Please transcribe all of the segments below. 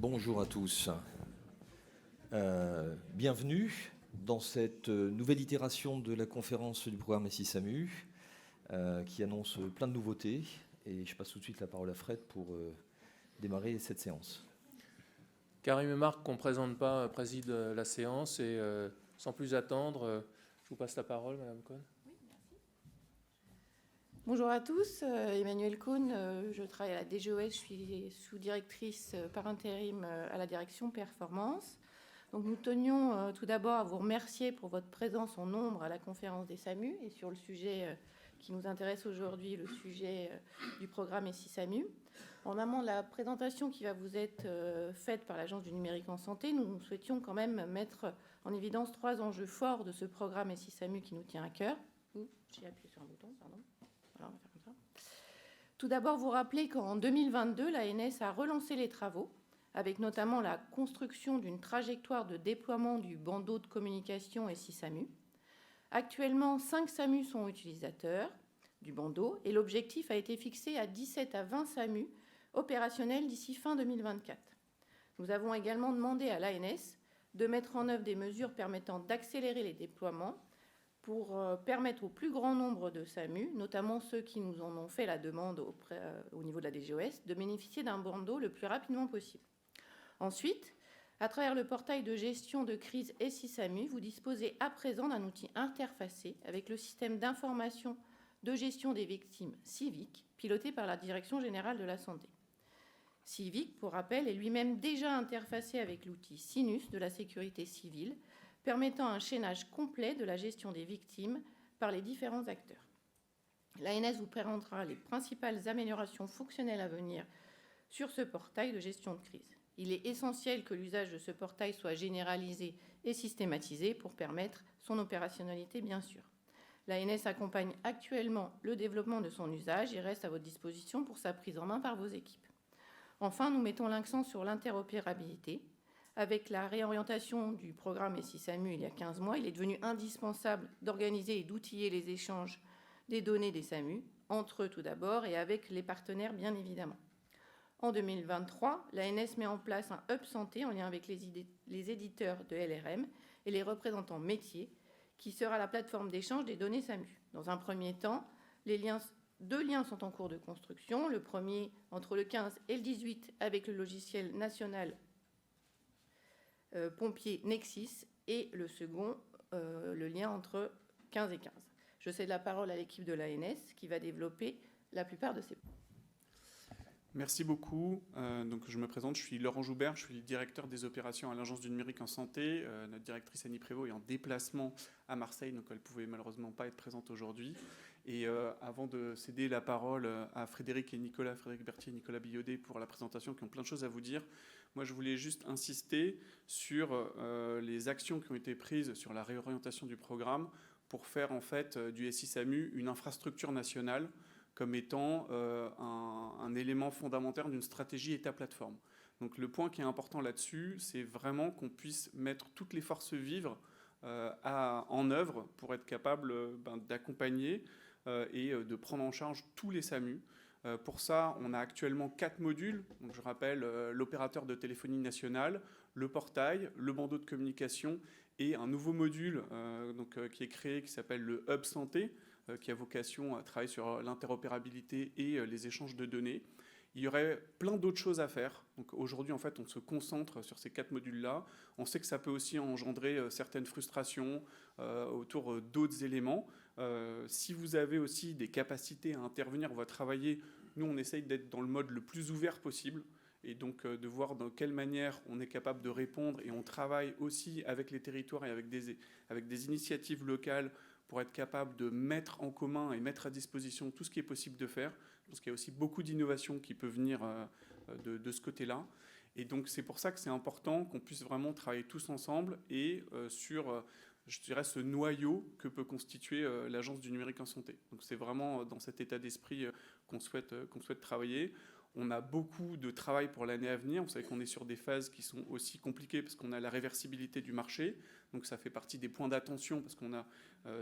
Bonjour à tous. Bienvenue dans cette nouvelle itération de la conférence du programme SI-SAMU qui annonce plein de nouveautés. Et je passe tout de suite la parole à Fred pour démarrer cette séance. Karim et Marc, qu'on ne présente pas, préside la séance. Et sans plus attendre, je vous passe la parole, Madame Cohn. Oui, merci. Bonjour à tous, Emmanuelle Cohn, je travaille à la DGOS, je suis sous-directrice par intérim à la direction performance. Donc nous tenions tout d'abord à vous remercier pour votre présence en nombre à la conférence des SAMU et sur le sujet qui nous intéresse aujourd'hui, le sujet du programme SI-SAMU. En amont de la présentation qui va vous être faite par l'Agence du numérique en santé, nous souhaitions quand même mettre en évidence 3 enjeux forts de ce programme SI-SAMU qui nous tient à cœur. J'ai appuyé sur un bouton, pardon. Voilà, on va faire comme ça. Tout d'abord, vous rappelez qu'en 2022, l'ANS a relancé les travaux, avec notamment la construction d'une trajectoire de déploiement du bandeau de communication SI-SAMU. Actuellement, 5 SAMU sont utilisateurs du bandeau et l'objectif a été fixé à 17 à 20 SAMU opérationnels d'ici fin 2024. Nous avons également demandé à l'ANS de mettre en œuvre des mesures permettant d'accélérer les déploiements pour permettre au plus grand nombre de SAMU, notamment ceux qui nous en ont fait la demande au niveau de la DGOS, de bénéficier d'un bandeau le plus rapidement possible. Ensuite, à travers le portail de gestion de crise SI-SAMU, vous disposez à présent d'un outil interfacé avec le système d'information de gestion des victimes CIVIC, piloté par la Direction générale de la santé. CIVIC, pour rappel, est lui-même déjà interfacé avec l'outil SINUS de la sécurité civile, permettant un chaînage complet de la gestion des victimes par les différents acteurs. L'ANS vous présentera les principales améliorations fonctionnelles à venir sur ce portail de gestion de crise. Il est essentiel que l'usage de ce portail soit généralisé et systématisé pour permettre son opérationnalité, bien sûr. L'ANS accompagne actuellement le développement de son usage et reste à votre disposition pour sa prise en main par vos équipes. Enfin, nous mettons l'accent sur l'interopérabilité. Avec la réorientation du programme SI-SAMU il y a 15 mois, il est devenu indispensable d'organiser et d'outiller les échanges des données des SAMU, entre eux tout d'abord, et avec les partenaires, bien évidemment. En 2023, l'ANS met en place un hub santé en lien avec les éditeurs de LRM et les représentants métiers, qui sera la plateforme d'échange des données SAMU. Dans un premier temps, deux liens sont en cours de construction. Le premier entre le 15 et le 18 avec le logiciel national pompier Nexis et le second, le lien entre 15 et 15. Je cède la parole à l'équipe de l'ANS qui va développer la plupart de ces points. Merci beaucoup. Donc, je me présente, je suis Laurent Joubert, je suis le directeur des opérations à l'Agence du numérique en santé. Notre directrice Annie Prévost est en déplacement à Marseille, donc elle ne pouvait malheureusement pas être présente aujourd'hui. Et avant de céder la parole à Frédéric Berthier et Nicolas Billaudet pour la présentation, qui ont plein de choses à vous dire, moi je voulais juste insister sur les actions qui ont été prises sur la réorientation du programme pour faire en fait du SI-SAMU une infrastructure nationale comme étant un élément fondamental d'une stratégie État-plateforme. Donc le point qui est important là-dessus, c'est vraiment qu'on puisse mettre toutes les forces vives en œuvre pour être capable d'accompagner et de prendre en charge tous les SAMU. Pour ça, on a actuellement 4 modules. Donc, je rappelle l'opérateur de téléphonie nationale, le portail, le bandeau de communication et un nouveau module qui est créé qui s'appelle le Hub Santé, qui a vocation à travailler sur l'interopérabilité et les échanges de données. Il y aurait plein d'autres choses à faire. Donc aujourd'hui, en fait, on se concentre sur ces 4 modules-là. On sait que ça peut aussi engendrer certaines frustrations autour d'autres éléments. Si vous avez aussi des capacités à intervenir ou à travailler, nous, on essaye d'être dans le mode le plus ouvert possible et donc de voir dans quelle manière on est capable de répondre. Et on travaille aussi avec les territoires et avec des initiatives locales pour être capable de mettre en commun et mettre à disposition tout ce qui est possible de faire. Je pense qu'il y a aussi beaucoup d'innovation qui peut venir de ce côté-là. Et donc, c'est pour ça que c'est important qu'on puisse vraiment travailler tous ensemble et sur, je dirais, ce noyau que peut constituer l'Agence du numérique en santé. Donc, c'est vraiment dans cet état d'esprit qu'on souhaite travailler. On a beaucoup de travail pour l'année à venir. Vous savez qu'on est sur des phases qui sont aussi compliquées parce qu'on a la réversibilité du marché. Donc ça fait partie des points d'attention parce qu'on a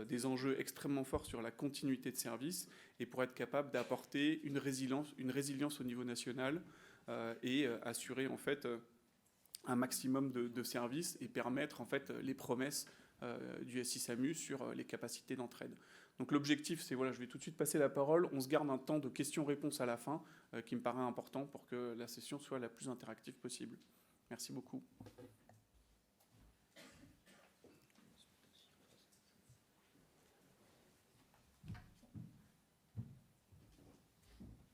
des enjeux extrêmement forts sur la continuité de service et pour être capable d'apporter une résilience au niveau national et assurer en fait un maximum de services et permettre en fait les promesses du SI SAMU sur les capacités d'entraide. Donc l'objectif, c'est, voilà, je vais tout de suite passer la parole, on se garde un temps de questions-réponses à la fin qui me paraît important pour que la session soit la plus interactive possible. Merci beaucoup.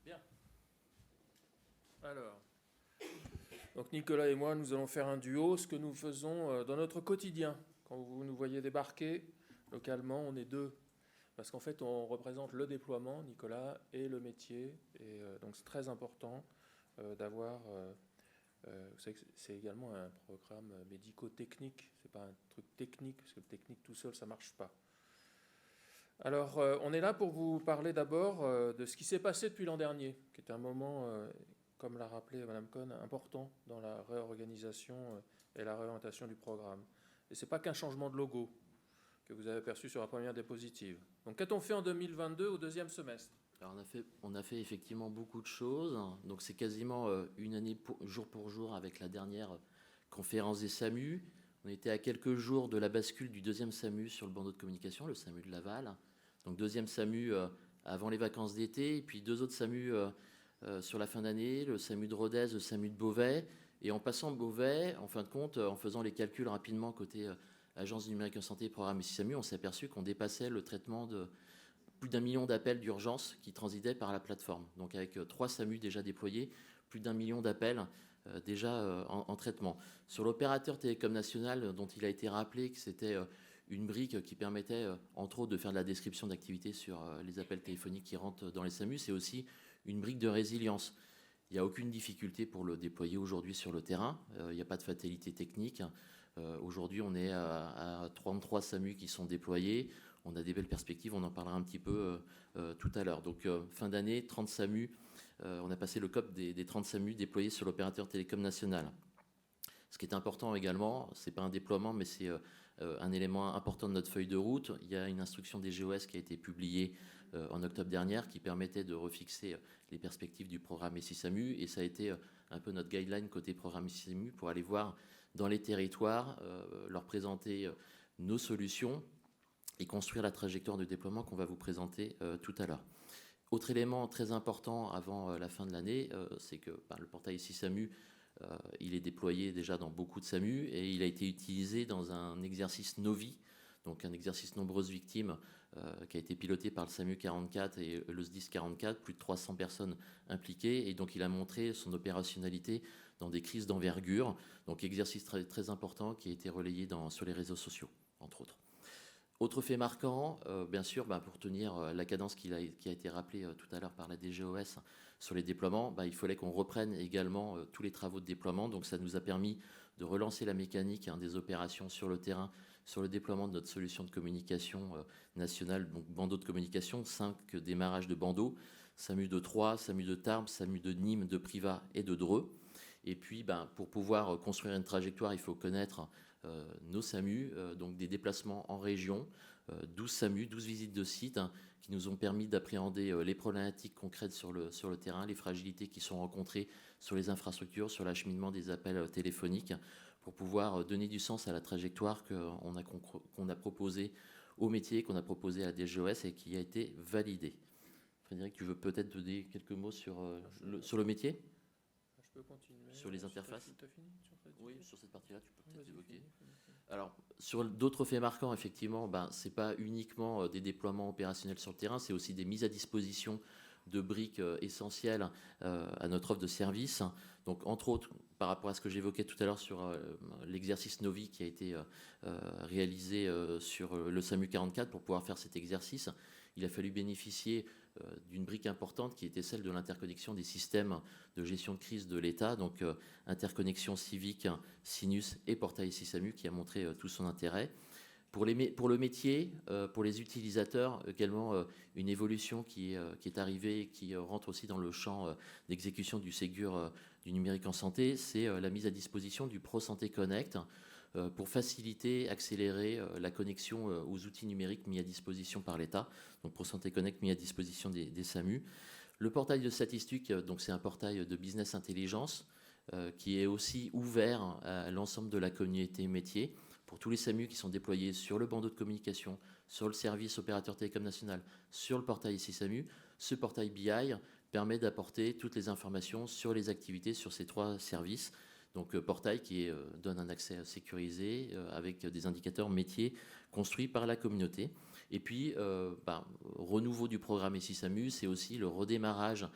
Bien. Alors, donc Nicolas et moi, nous allons faire un duo, ce que nous faisons dans notre quotidien. Quand vous nous voyez débarquer, localement, on est deux. Parce qu'en fait, on représente le déploiement, Nicolas, et le métier. Et donc, c'est très important d'avoir... vous savez que c'est également un programme médico-technique. Ce n'est pas un truc technique, parce que le technique tout seul, ça ne marche pas. Alors, on est là pour vous parler d'abord de ce qui s'est passé depuis l'an dernier, qui est un moment, comme l'a rappelé Mme Cohn, important dans la réorganisation et la réorientation du programme. Et ce n'est pas qu'un changement de logo que vous avez aperçu sur la première diapositive. Donc, qu'a-t-on fait en 2022 au deuxième semestre ? Alors on a fait effectivement beaucoup de choses. Donc c'est quasiment une année jour pour jour avec la dernière conférence des SAMU. On était à quelques jours de la bascule du deuxième SAMU sur le bandeau de communication, le SAMU de Laval. Donc deuxième SAMU avant les vacances d'été, et puis deux autres SAMU sur la fin d'année, le SAMU de Rodez, le SAMU de Beauvais. Et en passant Beauvais, en fin de compte, en faisant les calculs rapidement côté Agence du numérique en santé et programme SI SAMU, on s'est aperçu qu'on dépassait le traitement de plus d'1 million d'appels d'urgence qui transitaient par la plateforme. Donc avec 3 SAMU déjà déployés, plus d'1 million d'appels déjà en traitement. Sur l'opérateur télécom national, dont il a été rappelé que c'était une brique qui permettait entre autres de faire de la description d'activité sur les appels téléphoniques qui rentrent dans les SAMU, c'est aussi une brique de résilience. Il n'y a aucune difficulté pour le déployer aujourd'hui sur le terrain. Il n'y a pas de fatalité technique. Aujourd'hui, on est à 33 SAMU qui sont déployés. On a des belles perspectives, on en parlera un petit peu tout à l'heure. Donc, fin d'année, 30 SAMU. On a passé le COP des 30 SAMU déployés sur l'opérateur télécom national. Ce qui est important également, ce n'est pas un déploiement, mais c'est un élément important de notre feuille de route. Il y a une instruction des GOS qui a été publiée en octobre dernier qui permettait de refixer les perspectives du programme SI SAMU. Et ça a été un peu notre guideline côté programme SI SAMU pour aller voir dans les territoires, leur présenter nos solutions et construire la trajectoire de déploiement qu'on va vous présenter tout à l'heure. Autre élément très important avant la fin de l'année, c'est que le portail SI SAMU, il est déployé déjà dans beaucoup de SAMU et il a été utilisé dans un exercice Novi, donc un exercice nombreuses victimes qui a été piloté par le SAMU 44 et le SDIS 44, plus de 300 personnes impliquées, et donc il a montré son opérationnalité dans des crises d'envergure, donc exercice très, très important qui a été relayé sur les réseaux sociaux, entre autres. Autre fait marquant, bien sûr, pour tenir la cadence qui a été rappelée tout à l'heure par la DGOS sur les déploiements, il fallait qu'on reprenne également tous les travaux de déploiement. Donc ça nous a permis de relancer la mécanique des opérations sur le terrain, sur le déploiement de notre solution de communication nationale, donc bandeau de communication, 5 démarrages de bandeaux, SAMU de Troyes, SAMU de Tarbes, SAMU de Nîmes, de Privas et de Dreux. Et puis, pour pouvoir construire une trajectoire, il faut connaître nos SAMU, donc des déplacements en région, 12 SAMU, 12 visites de sites qui nous ont permis d'appréhender les problématiques concrètes sur le terrain, les fragilités qui sont rencontrées sur les infrastructures, sur l'acheminement des appels téléphoniques, pour pouvoir donner du sens à la trajectoire qu'on a proposée au métier, qu'on a proposée à la DGOS et qui a été validée. Frédéric, tu veux peut-être donner quelques mots sur le métier ? Je peux continuer. Sur les interfaces. Tu as fini Oui, sur cette partie-là, tu peux peut-être évoquer. Alors, sur d'autres faits marquants, effectivement, ce n'est pas uniquement des déploiements opérationnels sur le terrain, c'est aussi des mises à disposition de briques essentielles à notre offre de service. Donc, entre autres, par rapport à ce que j'évoquais tout à l'heure sur l'exercice Novi qui a été réalisé sur le SAMU 44, pour pouvoir faire cet exercice, il a fallu bénéficier d'une brique importante qui était celle de l'interconnexion des systèmes de gestion de crise de l'État, donc interconnexion civique, Sinus et portail SI SAMU qui a montré tout son intérêt. Pour le métier, pour les utilisateurs, également une évolution qui est arrivée et qui rentre aussi dans le champ d'exécution du Ségur du numérique en santé, c'est la mise à disposition du ProSanté Connect pour faciliter, accélérer la connexion aux outils numériques mis à disposition par l'État. Donc ProSanté Connect mis à disposition des SAMU. Le portail de statistiques, donc c'est un portail de business intelligence qui est aussi ouvert à l'ensemble de la communauté métier pour tous les SAMU qui sont déployés sur le bandeau de communication, sur le service opérateur télécom national, sur le portail SISAMU. Ce portail BI permet d'apporter toutes les informations sur les activités sur ces 3 services. Donc portail qui donne un accès sécurisé avec des indicateurs métiers construits par la communauté. Et puis, renouveau du programme SISAMU, c'est aussi le redémarrage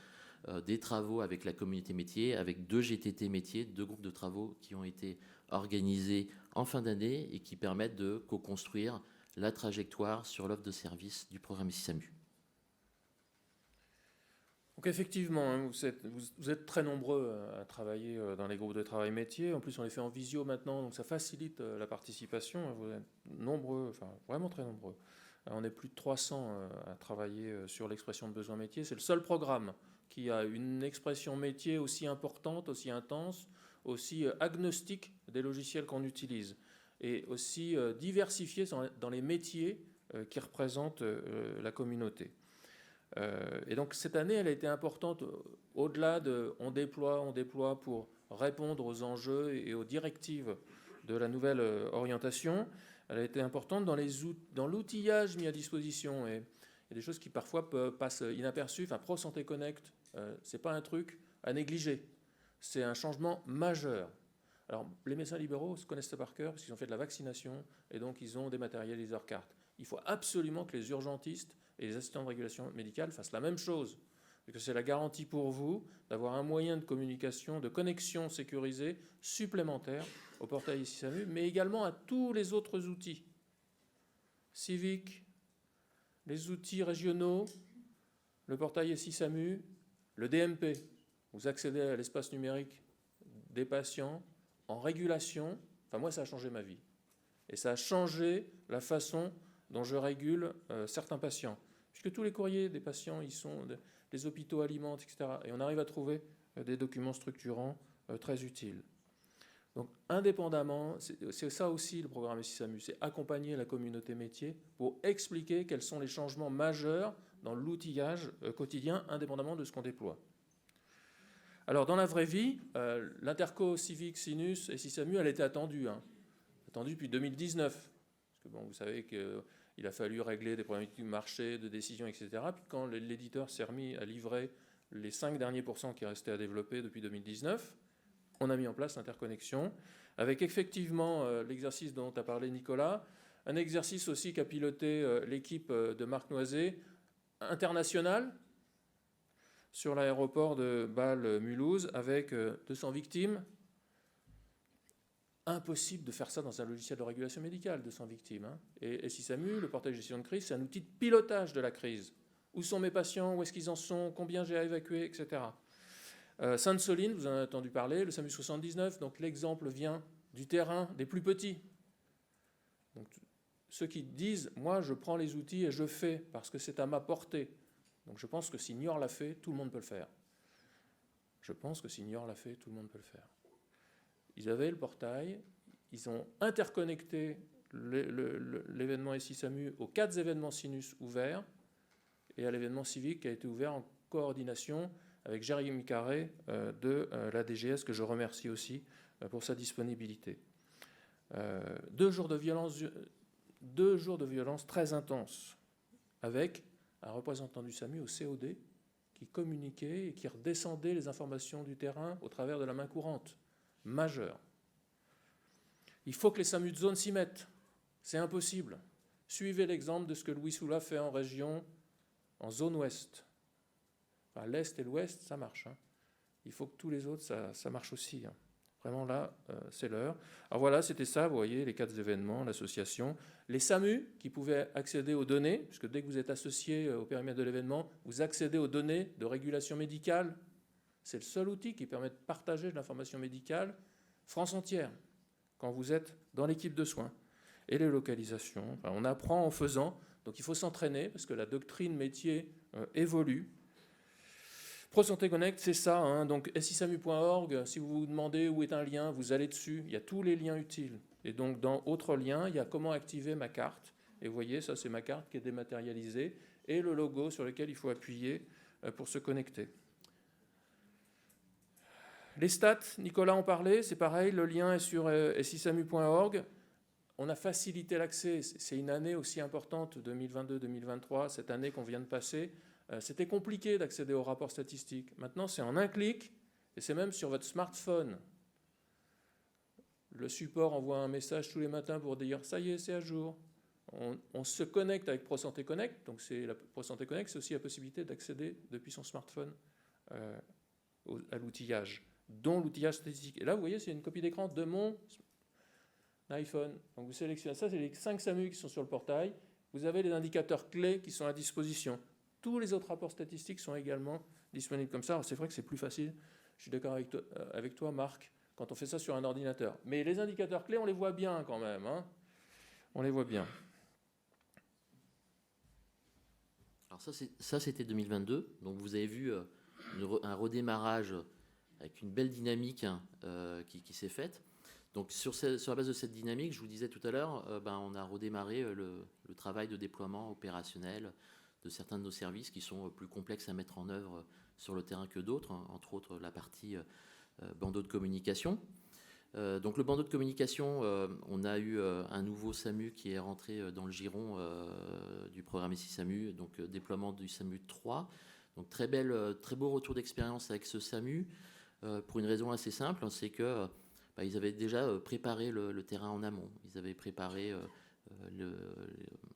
des travaux avec la communauté métier, avec 2 GTT métiers, 2 groupes de travaux qui ont été organisés en fin d'année et qui permettent de co-construire la trajectoire sur l'offre de service du programme SISAMU. Donc effectivement, hein, vous êtes très nombreux à travailler dans les groupes de travail métier. En plus, on les fait en visio maintenant, donc ça facilite la participation. Vous êtes nombreux, enfin vraiment très nombreux. On est plus de 300 à travailler sur l'expression de besoins métiers. C'est le seul programme qui a une expression métier aussi importante, aussi intense, aussi agnostique des logiciels qu'on utilise et aussi diversifiée dans les métiers qui représentent la communauté. Et donc cette année, elle a été importante au-delà de on déploie pour répondre aux enjeux et aux directives de la nouvelle orientation. Elle a été importante dans l'outillage mis à disposition. Et il y a des choses qui parfois passent inaperçues. Enfin, Pro Santé Connect, c'est pas un truc à négliger. C'est un changement majeur. Alors, les médecins libéraux se connaissent ça par cœur parce qu'ils ont fait de la vaccination et donc ils ont dématérialisé leurs cartes. Il faut absolument que les urgentistes et les assistants de régulation médicale fassent la même chose. Parce que c'est la garantie pour vous d'avoir un moyen de communication, de connexion sécurisé supplémentaire au portail SISAMU, mais également à tous les autres outils civiques, les outils régionaux, le portail SISAMU, le DMP. Vous accédez à l'espace numérique des patients en régulation. Enfin, moi, ça a changé ma vie. Et ça a changé la façon dont je régule certains patients. Puisque tous les courriers des patients, les hôpitaux alimentent, etc. Et on arrive à trouver des documents structurants très utiles. Donc, indépendamment, c'est ça aussi le programme SISAMU, c'est accompagner la communauté métier pour expliquer quels sont les changements majeurs dans l'outillage quotidien, indépendamment de ce qu'on déploie. Alors, dans la vraie vie, l'interco civique Sinus et SISAMU, elle était attendue. Attendue depuis 2019. Parce que, bon, vous savez qu'il a fallu régler des problématiques de marché, de décision, etc. Puis quand l'éditeur s'est remis à livrer les 5 derniers pourcents qui restaient à développer depuis 2019, on a mis en place l'interconnexion, avec effectivement l'exercice dont a parlé Nicolas, un exercice aussi qu'a piloté l'équipe de Marc Noiset, international, sur l'aéroport de Bâle-Mulhouse, avec 200 victimes. Impossible de faire ça dans un logiciel de régulation médicale, 200 victimes. Et SISAMU, le portail de gestion de crise, c'est un outil de pilotage de la crise. Où sont mes patients, où est-ce qu'ils en sont, combien j'ai à évacuer, etc. Sainte-Soline, vous en avez entendu parler, le SAMU 79, donc l'exemple vient du terrain des plus petits. Donc, ceux qui disent, moi je prends les outils et je fais, parce que c'est à ma portée. Donc je pense que si Niort l'a fait, tout le monde peut le faire. Je pense que si Niort l'a fait, tout le monde peut le faire. Ils avaient le portail, ils ont interconnecté l'événement SISAMU aux 4 événements Sinus ouverts et à l'événement civique qui a été ouvert en coordination avec Jérémy Carré de la DGS, que je remercie aussi pour sa disponibilité. 2 jours de violence très intenses, avec un représentant du SAMU au COD qui communiquait et qui redescendait les informations du terrain au travers de la main courante. Majeur. Il faut que les SAMU de zone s'y mettent. C'est impossible. Suivez l'exemple de ce que Louis Soula fait en région, en zone ouest. Enfin, l'est et l'ouest, ça marche. Il faut que tous les autres, ça marche aussi. Vraiment là, c'est l'heure. Alors voilà, c'était ça, vous voyez, les 4 événements, l'association. Les SAMU qui pouvaient accéder aux données, puisque dès que vous êtes associé au périmètre de l'événement, vous accédez aux données de régulation médicale. C'est le seul outil qui permet de partager de l'information médicale France entière, quand vous êtes dans l'équipe de soins. Et les localisations, enfin, on apprend en faisant, donc il faut s'entraîner, parce que la doctrine métier évolue. Pro Santé Connect, c'est ça, donc sisamu.org, si vous vous demandez où est un lien, vous allez dessus, il y a tous les liens utiles. Et donc dans autre lien, il y a comment activer ma carte. Et vous voyez, ça c'est ma carte qui est dématérialisée, et le logo sur lequel il faut appuyer pour se connecter. Les stats, Nicolas en parlait, c'est pareil, le lien est sur sisamu.org. On a facilité l'accès, c'est une année aussi importante, 2022-2023, cette année qu'on vient de passer. C'était compliqué d'accéder aux rapports statistiques. Maintenant, c'est en un clic, et c'est même sur votre smartphone. Le support envoie un message tous les matins pour dire « ça y est, c'est à jour ». On se connecte avec ProSanté Connect, donc ProSanté Connect, c'est aussi la possibilité d'accéder depuis son smartphone à l'outillage, dont l'outillage statistique. Et là, vous voyez, c'est une copie d'écran de mon iPhone. Donc vous sélectionnez ça, c'est les 5 SAMU qui sont sur le portail. Vous avez les indicateurs clés qui sont à disposition. Tous les autres rapports statistiques sont également disponibles comme ça. Alors c'est vrai que c'est plus facile, je suis d'accord avec toi, Marc, quand on fait ça sur un ordinateur. Mais les indicateurs clés, on les voit bien quand même. Hein. On les voit bien. Alors ça c'était 2022. Donc vous avez vu un redémarrage avec une belle dynamique qui s'est faite. Donc sur la base de cette dynamique, je vous disais tout à l'heure, on a redémarré le travail de déploiement opérationnel de certains de nos services qui sont plus complexes à mettre en œuvre sur le terrain que d'autres, hein, entre autres la partie bandeau de communication. Donc le bandeau de communication, on a eu un nouveau SAMU qui est rentré dans le giron du programme SISAMU, donc déploiement du SAMU 3. Donc très beau retour d'expérience avec ce SAMU, pour une raison assez simple, c'est que ils avaient déjà préparé le terrain en amont. Ils avaient préparé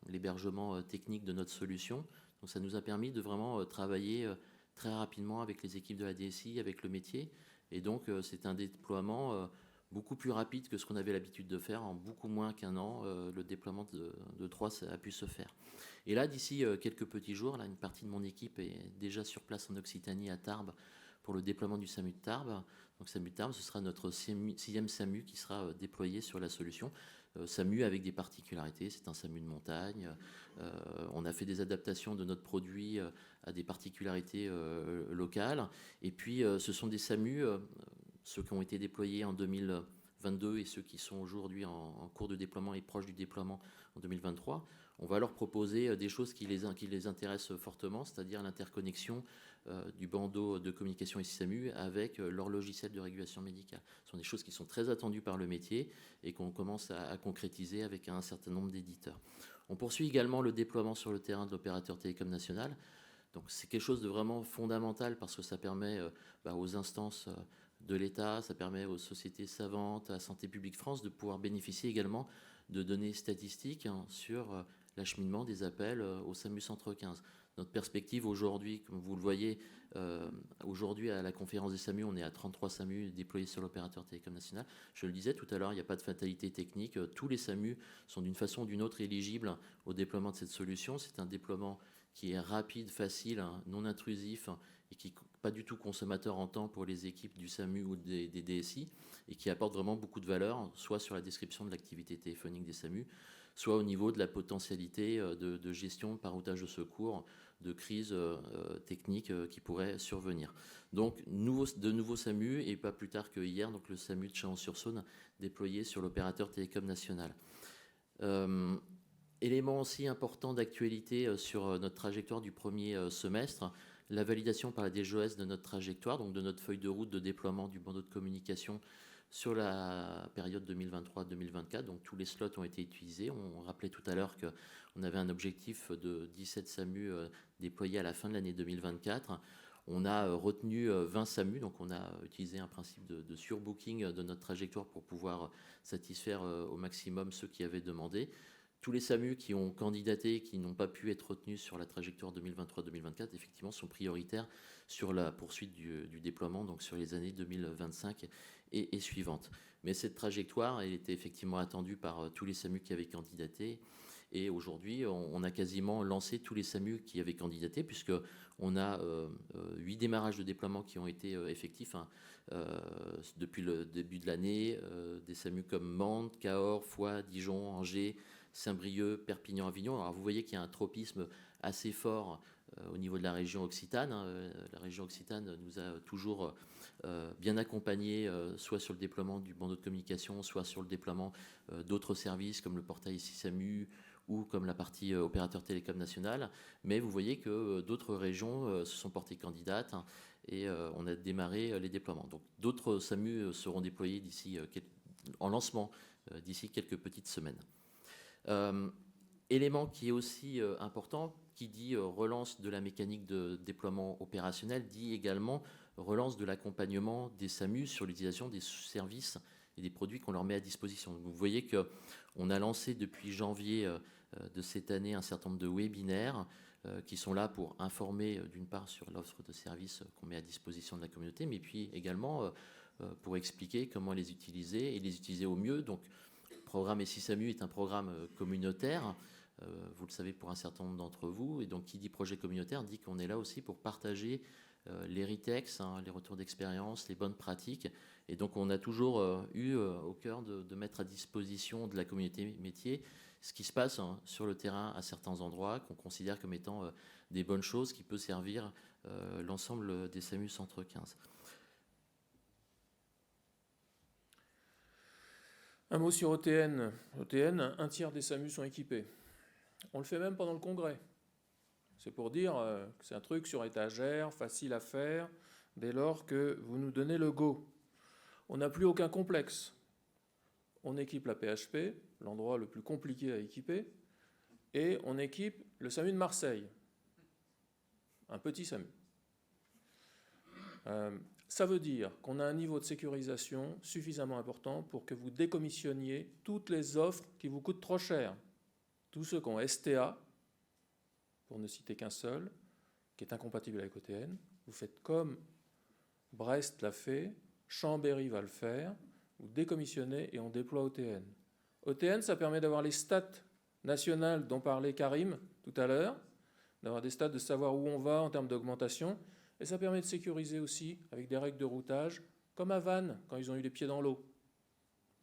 l'hébergement technique de notre solution. Donc ça nous a permis de vraiment travailler très rapidement avec les équipes de la DSI, avec le métier. Et donc c'est un déploiement beaucoup plus rapide que ce qu'on avait l'habitude de faire. En beaucoup moins qu'un an, le déploiement de 3 a pu se faire. Et là, d'ici quelques petits jours, là, une partie de mon équipe est déjà sur place en Occitanie, à Tarbes, pour le déploiement du SAMU de Tarbes. Donc SAMU de Tarbes, ce sera notre 6e SAMU qui sera déployé sur la solution. SAMU avec des particularités, c'est un SAMU de montagne. On a fait des adaptations de notre produit à des particularités locales. Et puis ce sont des SAMU, ceux qui ont été déployés en 2022 et ceux qui sont aujourd'hui en cours de déploiement et proches du déploiement en 2023. On va leur proposer des choses qui les intéressent fortement, c'est-à-dire l'interconnexion du bandeau de communication SISAMU avec leur logiciel de régulation médicale. Ce sont des choses qui sont très attendues par le métier et qu'on commence à concrétiser avec un certain nombre d'éditeurs. On poursuit également le déploiement sur le terrain de l'opérateur télécom national. Donc c'est quelque chose de vraiment fondamental parce que ça permet aux instances de l'État, ça permet aux sociétés savantes, à Santé publique France de pouvoir bénéficier également de données statistiques sur l'acheminement des appels au SAMU Centre 15. Notre perspective aujourd'hui, comme vous le voyez, aujourd'hui à la conférence des SAMU, on est à 33 SAMU déployés sur l'opérateur télécom national. Je le disais tout à l'heure, il n'y a pas de fatalité technique. Tous les SAMU sont d'une façon ou d'une autre éligibles au déploiement de cette solution. C'est un déploiement qui est rapide, facile, non intrusif et qui n'est pas du tout consommateur en temps pour les équipes du SAMU ou des DSI et qui apporte vraiment beaucoup de valeur, soit sur la description de l'activité téléphonique des SAMU, soit au niveau de la potentialité de gestion par routage de secours, de crise technique qui pourrait survenir. Donc, de nouveaux SAMU, et pas plus tard que hier, donc le SAMU de Chalon-sur-Saône, déployé sur l'opérateur télécom national. Élément aussi important d'actualité sur notre trajectoire du premier semestre, la validation par la DGOS de notre trajectoire, donc de notre feuille de route de déploiement du bandeau de communication sur la période 2023-2024, donc tous les slots ont été utilisés. On rappelait tout à l'heure qu'on avait un objectif de 17 SAMU déployés à la fin de l'année 2024. On a retenu 20 SAMU, donc on a utilisé un principe de surbooking de notre trajectoire pour pouvoir satisfaire au maximum ceux qui avaient demandé. Tous les SAMU qui ont candidaté et qui n'ont pas pu être retenus sur la trajectoire 2023-2024, effectivement, sont prioritaires sur la poursuite du déploiement, donc sur les années 2025 et suivantes. Mais cette trajectoire, elle était effectivement attendue par tous les SAMU qui avaient candidaté. Et aujourd'hui, on a quasiment lancé tous les SAMU qui avaient candidaté, puisqu'on a 8 démarrages de déploiement qui ont été effectifs depuis le début de l'année. Des SAMU comme Mende, Cahors, Foix, Dijon, Angers, Saint-Brieuc, Perpignan, Avignon. Alors vous voyez qu'il y a un tropisme assez fort au niveau de la région Occitane. La région Occitane nous a toujours bien accompagnés, soit sur le déploiement du bandeau de communication, soit sur le déploiement d'autres services comme le portail SISAMU ou comme la partie opérateur télécom national. Mais vous voyez que d'autres régions se sont portées candidates et on a démarré les déploiements. Donc d'autres SAMU seront déployés en lancement d'ici quelques petites semaines. Élément qui est aussi important, qui dit relance de la mécanique de déploiement opérationnel, dit également relance de l'accompagnement des SAMU sur l'utilisation des services et des produits qu'on leur met à disposition. Vous voyez qu'on a lancé depuis janvier de cette année un certain nombre de webinaires qui sont là pour informer d'une part sur l'offre de services qu'on met à disposition de la communauté, mais puis également pour expliquer comment les utiliser et les utiliser au mieux. Donc, le programme SISAMU est un programme communautaire, vous le savez pour un certain nombre d'entre vous, et donc qui dit projet communautaire dit qu'on est là aussi pour partager les RITEX, les retours d'expérience, les bonnes pratiques. Et donc on a toujours eu au cœur de mettre à disposition de la communauté métier ce qui se passe sur le terrain à certains endroits qu'on considère comme étant des bonnes choses qui peut servir l'ensemble des SAMU Centre 15. Un mot sur OTN. OTN, un tiers des SAMU sont équipés. On le fait même pendant le congrès. C'est pour dire que c'est un truc sur étagère, facile à faire, dès lors que vous nous donnez le go. On n'a plus aucun complexe. On équipe la PHP, l'endroit le plus compliqué à équiper, et on équipe le SAMU de Marseille. Un petit SAMU. Ça veut dire qu'on a un niveau de sécurisation suffisamment important pour que vous décommissionniez toutes les offres qui vous coûtent trop cher. Tous ceux qui ont STA, pour ne citer qu'un seul, qui est incompatible avec OTN, vous faites comme Brest l'a fait, Chambéry va le faire, vous décommissionnez et on déploie OTN. OTN, ça permet d'avoir les stats nationales dont parlait Karim tout à l'heure, d'avoir des stats de savoir où on va en termes d'augmentation, et ça permet de sécuriser aussi avec des règles de routage, comme à Vannes, quand ils ont eu les pieds dans l'eau.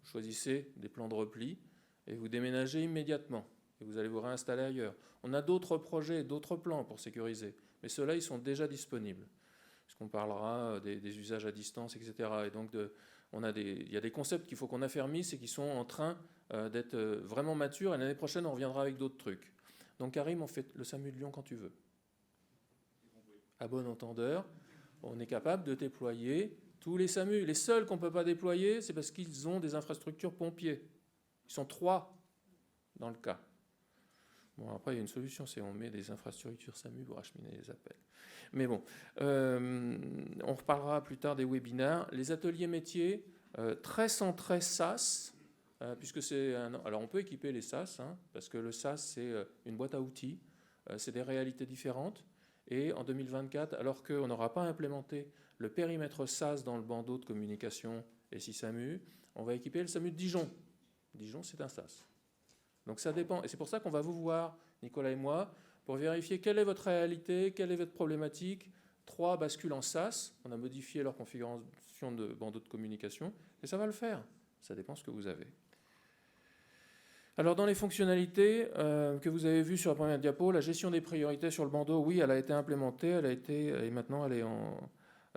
Vous choisissez des plans de repli et vous déménagez immédiatement, et vous allez vous réinstaller ailleurs. On a d'autres projets, d'autres plans pour sécuriser, mais ceux-là, ils sont déjà disponibles. Puisqu'on parlera des usages à distance, etc. Et donc, il y a des concepts qu'il faut qu'on affermisse et qui sont en train d'être vraiment matures, et l'année prochaine, on reviendra avec d'autres trucs. Donc, Karim, on fait le SAMU de Lyon quand tu veux. À bon entendeur, on est capable de déployer tous les SAMU. Les seuls qu'on ne peut pas déployer, c'est parce qu'ils ont des infrastructures pompiers. Ils sont 3 dans le cas. Bon, après, il y a une solution, c'est on met des infrastructures SAMU pour acheminer les appels. Mais bon, on reparlera plus tard des webinaires. Les ateliers métiers, très centrés SaaS, puisque c'est alors on peut équiper les SaaS, parce que le SaaS, c'est une boîte à outils, c'est des réalités différentes. Et en 2024, alors qu'on n'aura pas implémenté le périmètre SaaS dans le bandeau de communication SISAMU, on va équiper le SAMU de Dijon. Dijon, c'est un SaaS. Donc ça dépend. Et c'est pour ça qu'on va vous voir, Nicolas et moi, pour vérifier quelle est votre réalité, quelle est votre problématique. 3 basculent en SaaS. On a modifié leur configuration de bandeau de communication. Et ça va le faire. Ça dépend ce que vous avez. Alors dans les fonctionnalités que vous avez vues sur la première diapo, la gestion des priorités sur le bandeau, oui, elle a été implémentée, et maintenant elle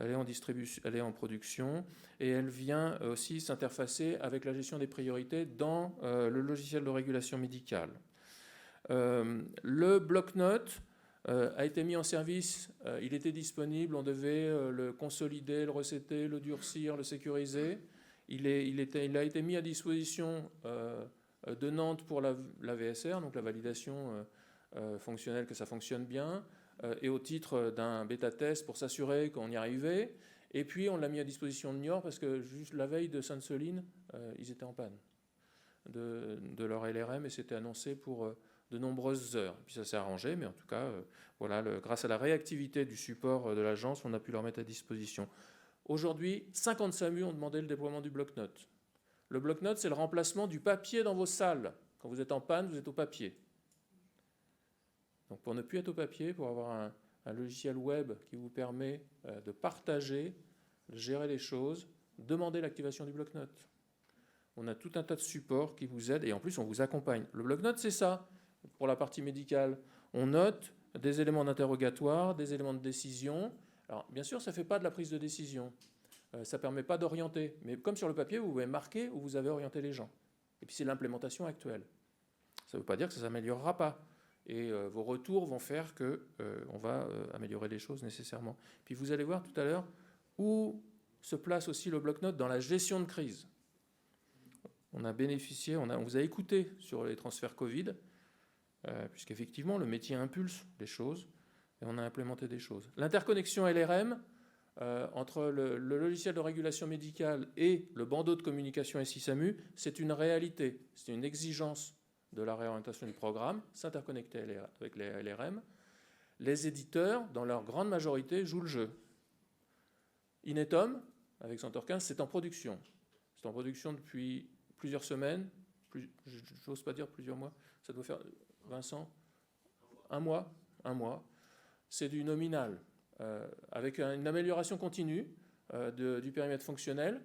est en distribution, elle est en production, et elle vient aussi s'interfacer avec la gestion des priorités dans le logiciel de régulation médicale. Le bloc-notes a été mis en service, il était disponible, on devait le consolider, le resetter, le durcir, le sécuriser. Il a été mis à disposition de Nantes pour la VSR, donc la validation fonctionnelle que ça fonctionne bien, et au titre d'un bêta-test pour s'assurer qu'on y arrivait. Et puis on l'a mis à disposition de Niort parce que juste la veille de Sainte-Soline, ils étaient en panne de leur LRM et c'était annoncé pour de nombreuses heures. Et puis ça s'est arrangé, mais en tout cas, voilà, grâce à la réactivité du support de l'agence, on a pu leur mettre à disposition. Aujourd'hui, 50 SAMU ont demandé le déploiement du bloc-notes. Le bloc-notes, c'est le remplacement du papier dans vos salles. Quand vous êtes en panne, vous êtes au papier. Donc pour ne plus être au papier, pour avoir un logiciel web qui vous permet de partager, de gérer les choses, demandez l'activation du bloc-notes. On a tout un tas de supports qui vous aident et en plus on vous accompagne. Le bloc-notes, c'est ça, pour la partie médicale. On note des éléments d'interrogatoire, des éléments de décision. Alors bien sûr, ça ne fait pas de la prise de décision. Ça ne permet pas d'orienter. Mais comme sur le papier, vous pouvez marquer où vous avez orienté les gens. Et puis c'est l'implémentation actuelle. Ça ne veut pas dire que ça ne s'améliorera pas. Et vos retours vont faire qu'on va améliorer les choses nécessairement. Puis vous allez voir tout à l'heure où se place aussi le bloc-notes dans la gestion de crise. On a bénéficié, on vous a écouté sur les transferts Covid, puisqu'effectivement, le métier impulse les choses, et on a implémenté des choses. L'interconnexion LRM entre le logiciel de régulation médicale et le bandeau de communication SI-SAMU, c'est une réalité, c'est une exigence de la réorientation du programme, s'interconnecter avec les LRM. Les éditeurs, dans leur grande majorité, jouent le jeu. Inetum, avec Center 15, c'est en production. C'est en production depuis plusieurs semaines, j'ose pas dire plusieurs mois, ça doit faire, Vincent, un mois. C'est du nominal, avec une amélioration continue du périmètre fonctionnel.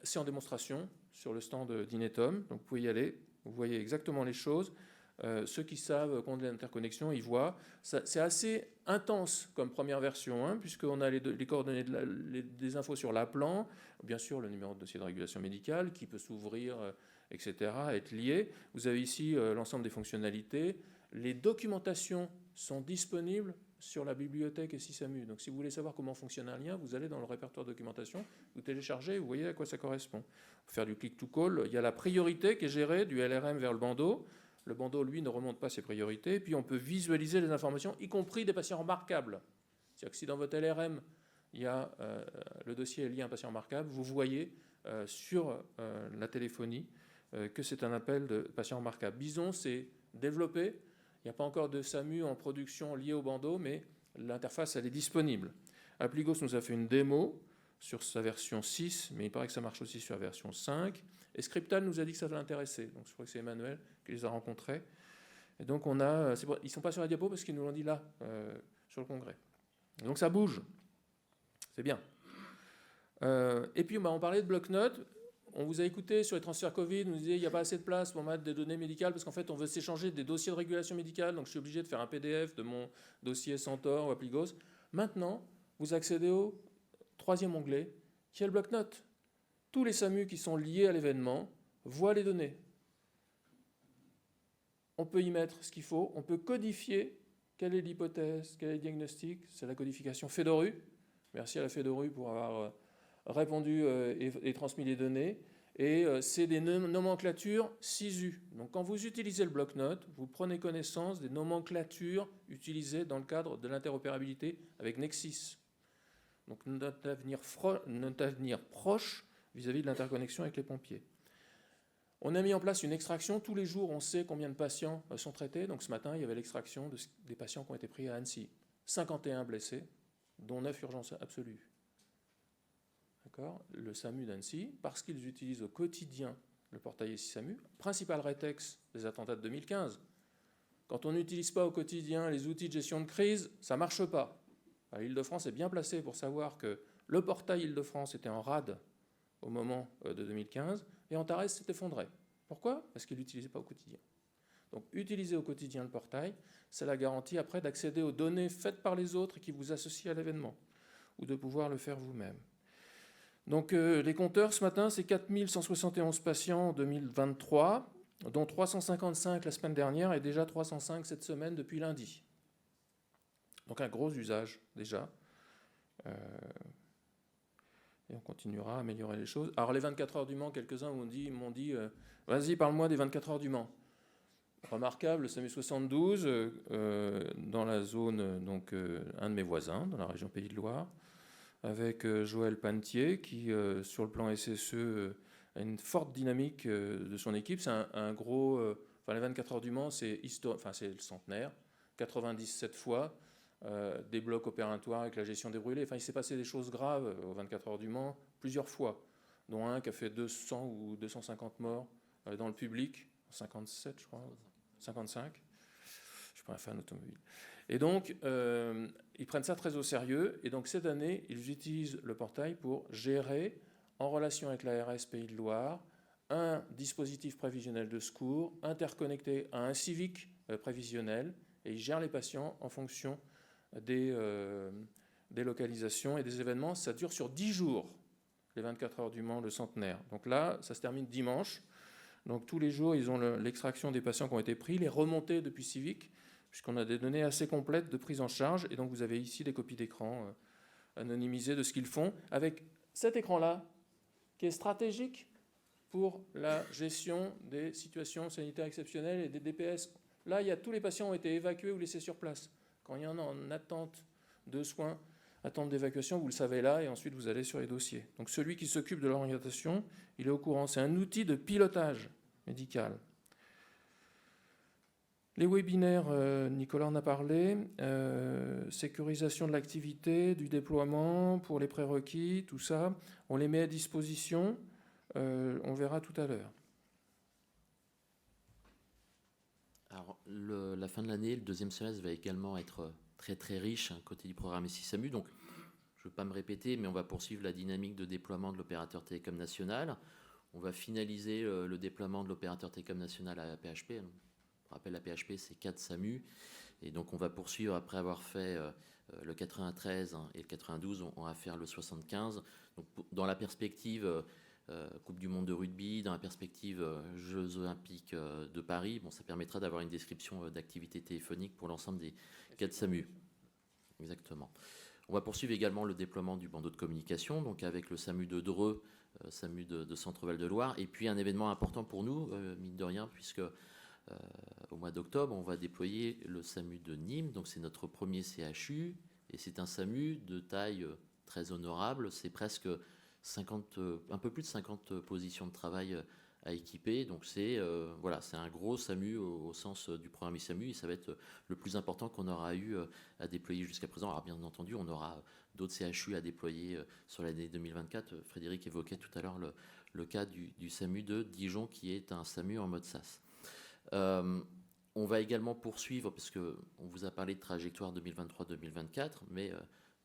C'est en démonstration sur le stand d'Inetum, donc vous pouvez y aller, vous voyez exactement les choses. Ceux qui savent qu'on a de l'interconnexion, ils voient. C'est assez intense comme première version, hein, puisqu'on a les coordonnées, des infos sur l'appelant, bien sûr le numéro de dossier de régulation médicale qui peut s'ouvrir, etc., être lié. Vous avez ici l'ensemble des fonctionnalités. Les documentations sont disponibles sur la bibliothèque SI-SAMU. Donc si vous voulez savoir comment fonctionne un lien, vous allez dans le répertoire de documentation, vous téléchargez, vous voyez à quoi ça correspond. Pour faire du click-to-call, il y a la priorité qui est gérée du LRM vers le bandeau. Le bandeau, lui, ne remonte pas ses priorités. Et puis, on peut visualiser les informations, y compris des patients remarquables. C'est-à-dire que si dans votre LRM, il y a le dossier est lié à un patient remarquable, vous voyez sur la téléphonie que c'est un appel de patient remarquable. Bison, c'est développé. Il n'y a pas encore de SAMU en production lié au bandeau, mais l'interface, elle est disponible. Appligos nous a fait une démo sur sa version 6, mais il paraît que ça marche aussi sur la version 5. Et Scriptal nous a dit que ça l'intéressait. Donc je crois que c'est Emmanuel qui les a rencontrés. Et donc ils ne sont pas sur la diapo parce qu'ils nous l'ont dit là, sur le congrès. Et donc ça bouge. C'est bien. Et puis on parlait de bloc-notes. On vous a écouté sur les transferts Covid, on nous disait qu'il n'y a pas assez de place pour mettre des données médicales parce qu'en fait on veut s'échanger des dossiers de régulation médicale, donc je suis obligé de faire un PDF de mon dossier Centaure ou Appligos. Maintenant, vous accédez au troisième onglet qui est le bloc-notes. Tous les SAMU qui sont liés à l'événement voient les données. On peut y mettre ce qu'il faut, on peut codifier quelle est l'hypothèse, quel est le diagnostic, c'est la codification FEDORU. Merci à la FEDORU pour avoir répondu et transmis les données. Et c'est des nomenclatures SISU. Donc quand vous utilisez le bloc-notes, vous prenez connaissance des nomenclatures utilisées dans le cadre de l'interopérabilité avec Nexis. Donc notre avenir proche vis-à-vis de l'interconnexion avec les pompiers. On a mis en place une extraction. Tous les jours, on sait combien de patients sont traités. Donc ce matin, il y avait l'extraction des patients qui ont été pris à Annecy. 51 blessés, dont 9 urgences absolues. D'accord ? Le SAMU d'Annecy, parce qu'ils utilisent au quotidien le portail SI-SAMU, principal rétex des attentats de 2015. Quand on n'utilise pas au quotidien les outils de gestion de crise, ça ne marche pas. Île-de-France est bien placée pour savoir que le portail Île-de-France était en rade au moment de 2015, et Antares s'est effondré. Pourquoi ? Parce qu'il ne l'utilisait pas au quotidien. Donc utiliser au quotidien le portail, c'est la garantie après d'accéder aux données faites par les autres et qui vous associent à l'événement, ou de pouvoir le faire vous-même. Donc les compteurs ce matin, c'est 4171 patients en 2023, dont 355 la semaine dernière et déjà 305 cette semaine depuis lundi. Donc un gros usage déjà. Et on continuera à améliorer les choses. Alors les 24 heures du Mans, quelques-uns m'ont dit vas-y, parle-moi des 24 heures du Mans. Remarquable, le SAMU 72, dans la zone, donc un de mes voisins, dans la région Pays de Loire, avec Joël Pantier, qui, sur le plan SSE, a une forte dynamique de son équipe. C'est un gros... les 24 heures du Mans, c'est le centenaire, 97 fois, des blocs opératoires avec la gestion des brûlés. Enfin, il s'est passé des choses graves aux 24 heures du Mans plusieurs fois, dont un qui a fait 200 ou 250 morts dans le public, 57 je crois, 55. Je suis pas un fan automobile. Et donc, ils prennent ça très au sérieux. Et donc, cette année, ils utilisent le portail pour gérer, en relation avec l'ARS Pays de Loire, un dispositif prévisionnel de secours interconnecté à un civique prévisionnel. Et ils gèrent les patients en fonction des localisations et des événements. Ça dure sur 10 jours, les 24 heures du Mans, le centenaire. Donc là, ça se termine dimanche. Donc tous les jours, ils ont l'extraction des patients qui ont été pris, les remontées depuis Civic, puisqu'on a des données assez complètes de prise en charge. Et donc vous avez ici des copies d'écran anonymisées de ce qu'ils font, avec cet écran-là, qui est stratégique pour la gestion des situations sanitaires exceptionnelles et des DPS. Là, tous les patients ont été évacués ou laissés sur place. Quand il y en a en attente de soins, attente d'évacuation, vous le savez là, et ensuite vous allez sur les dossiers. Donc celui qui s'occupe de l'orientation, il est au courant. C'est un outil de pilotage médical. Les webinaires, Nicolas en a parlé, sécurisation de l'activité, du déploiement pour les prérequis, tout ça, on les met à disposition, on verra tout à l'heure. Alors, la fin de l'année, le deuxième semestre va également être très très riche côté du programme SI-SAMU. Donc, je ne veux pas me répéter, mais on va poursuivre la dynamique de déploiement de l'opérateur télécom national. On va finaliser le déploiement de l'opérateur télécom national à la PHP. Je rappelle, la PHP, c'est 4 SAMU. Et donc, on va poursuivre après avoir fait le 93 et le 92, on va faire le 75. Donc, dans la perspective Coupe du monde de rugby, dans la perspective Jeux olympiques de Paris, ça permettra d'avoir une description d'activité téléphonique pour l'ensemble des 4 SAMU. Exactement. On va poursuivre également le déploiement du bandeau de communication, donc avec le SAMU de Dreux, SAMU de Centre-Val de Loire, et puis un événement important pour nous, mine de rien, puisque au mois d'octobre, on va déployer le SAMU de Nîmes, donc c'est notre premier CHU, et c'est un SAMU de taille très honorable, c'est presque 50, un peu plus de 50 positions de travail à équiper, donc c'est un gros SAMU au sens du programme SAMU, et ça va être le plus important qu'on aura eu à déployer jusqu'à présent. Alors bien entendu, on aura d'autres CHU à déployer sur l'année 2024. Frédéric évoquait tout à l'heure le cas du SAMU de Dijon, qui est un SAMU en mode SaaS. On va également poursuivre, parce qu'on vous a parlé de trajectoire 2023-2024, mais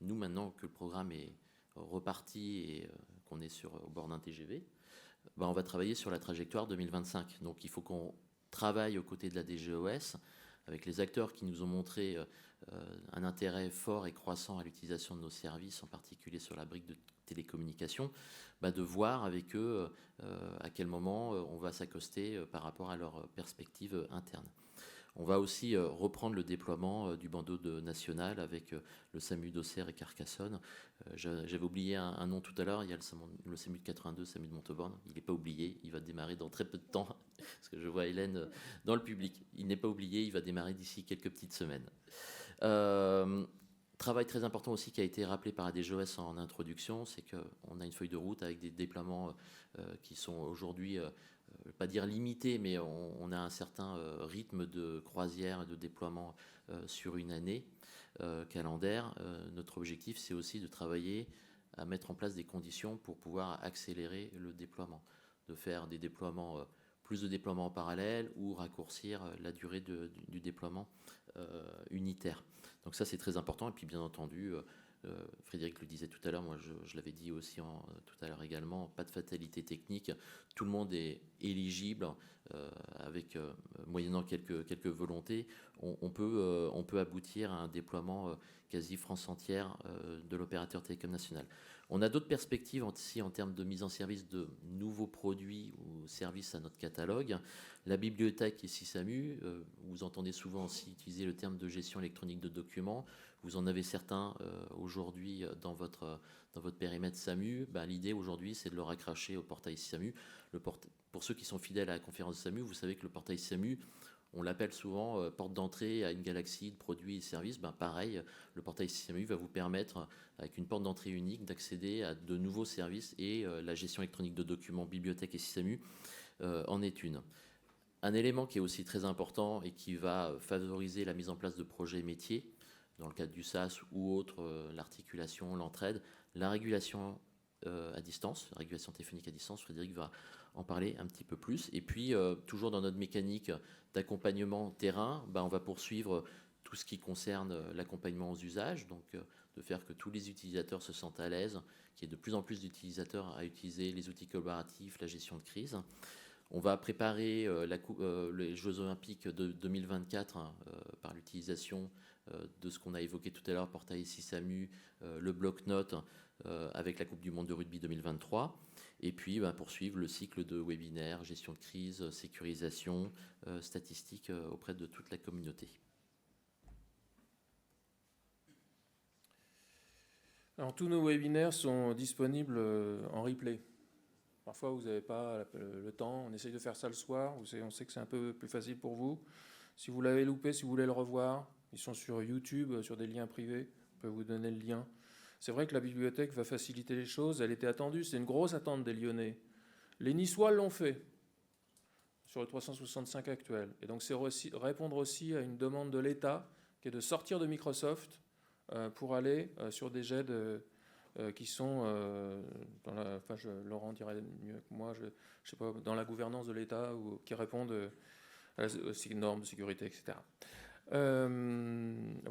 nous, maintenant que le programme est reparti et qu'on est au bord d'un TGV, on va travailler sur la trajectoire 2025. Donc il faut qu'on travaille aux côtés de la DGOS, avec les acteurs qui nous ont montré un intérêt fort et croissant à l'utilisation de nos services, en particulier sur la brique de télécommunications, de voir avec eux à quel moment on va s'accoster par rapport à leurs perspectives internes. On va aussi reprendre le déploiement du bandeau national avec le SAMU d'Auxerre et Carcassonne. J'avais oublié un nom tout à l'heure, il y a le SAMU de 82, SAMU de Montauban. Il n'est pas oublié, il va démarrer dans très peu de temps, parce que je vois Hélène dans le public. Il n'est pas oublié, il va démarrer d'ici quelques petites semaines. Travail très important aussi qui a été rappelé par la DGOS en introduction, c'est qu'on a une feuille de route avec des déploiements qui sont aujourd'hui, je ne vais pas dire limités, mais on a un certain rythme de croisière et de déploiement sur une année calendaire. Notre objectif, c'est aussi de travailler à mettre en place des conditions pour pouvoir accélérer le déploiement, de faire des déploiements, plus de déploiements en parallèle ou raccourcir la durée du déploiement unitaire. Donc ça, c'est très important. Et puis, bien entendu, Frédéric le disait tout à l'heure, moi je l'avais dit aussi tout à l'heure également, pas de fatalité technique. Tout le monde est éligible avec, moyennant quelques volontés. On peut aboutir à un déploiement quasi France entière de l'opérateur télécom national. On a d'autres perspectives aussi en termes de mise en service de nouveaux produits ou services à notre catalogue. La bibliothèque SI-SAMU, vous entendez souvent aussi utiliser le terme de gestion électronique de documents. Vous en avez certains aujourd'hui dans votre périmètre SAMU. L'idée aujourd'hui, c'est de le raccrocher au portail SAMU. Pour ceux qui sont fidèles à la conférence SAMU, vous savez que le portail SAMU, on l'appelle souvent porte d'entrée à une galaxie de produits et services. Pareil, le portail SAMU va vous permettre, avec une porte d'entrée unique, d'accéder à de nouveaux services, et la gestion électronique de documents, bibliothèque et SAMU en est une. Un élément qui est aussi très important et qui va favoriser la mise en place de projets métiers, dans le cadre du SaaS ou autre, l'articulation, l'entraide, la régulation à distance, la régulation téléphonique à distance. Frédéric va en parler un petit peu plus. Et puis, toujours dans notre mécanique d'accompagnement terrain, on va poursuivre tout ce qui concerne l'accompagnement aux usages, donc de faire que tous les utilisateurs se sentent à l'aise, qu'il y ait de plus en plus d'utilisateurs à utiliser les outils collaboratifs, la gestion de crise. On va préparer les Jeux Olympiques de 2024 par l'utilisation de ce qu'on a évoqué tout à l'heure, portail SI-SAMU, le bloc-notes avec la Coupe du monde de rugby 2023. Et puis poursuivre le cycle de webinaires, gestion de crise, sécurisation, statistiques auprès de toute la communauté. Alors, tous nos webinaires sont disponibles en replay. Parfois, vous n'avez pas le temps. On essaye de faire ça le soir. On sait que c'est un peu plus facile pour vous. Si vous l'avez loupé, si vous voulez le revoir, ils sont sur YouTube, sur des liens privés. On peut vous donner le lien. C'est vrai que la bibliothèque va faciliter les choses. Elle était attendue. C'est une grosse attente des Lyonnais. Les Niçois l'ont fait sur le 365 actuel. Et donc, c'est répondre aussi à une demande de l'État qui est de sortir de Microsoft pour aller sur des jets qui sont dans la, Laurent dirait mieux que moi, je sais pas, dans la gouvernance de l'État ou qui répondent aux normes de sécurité, etc.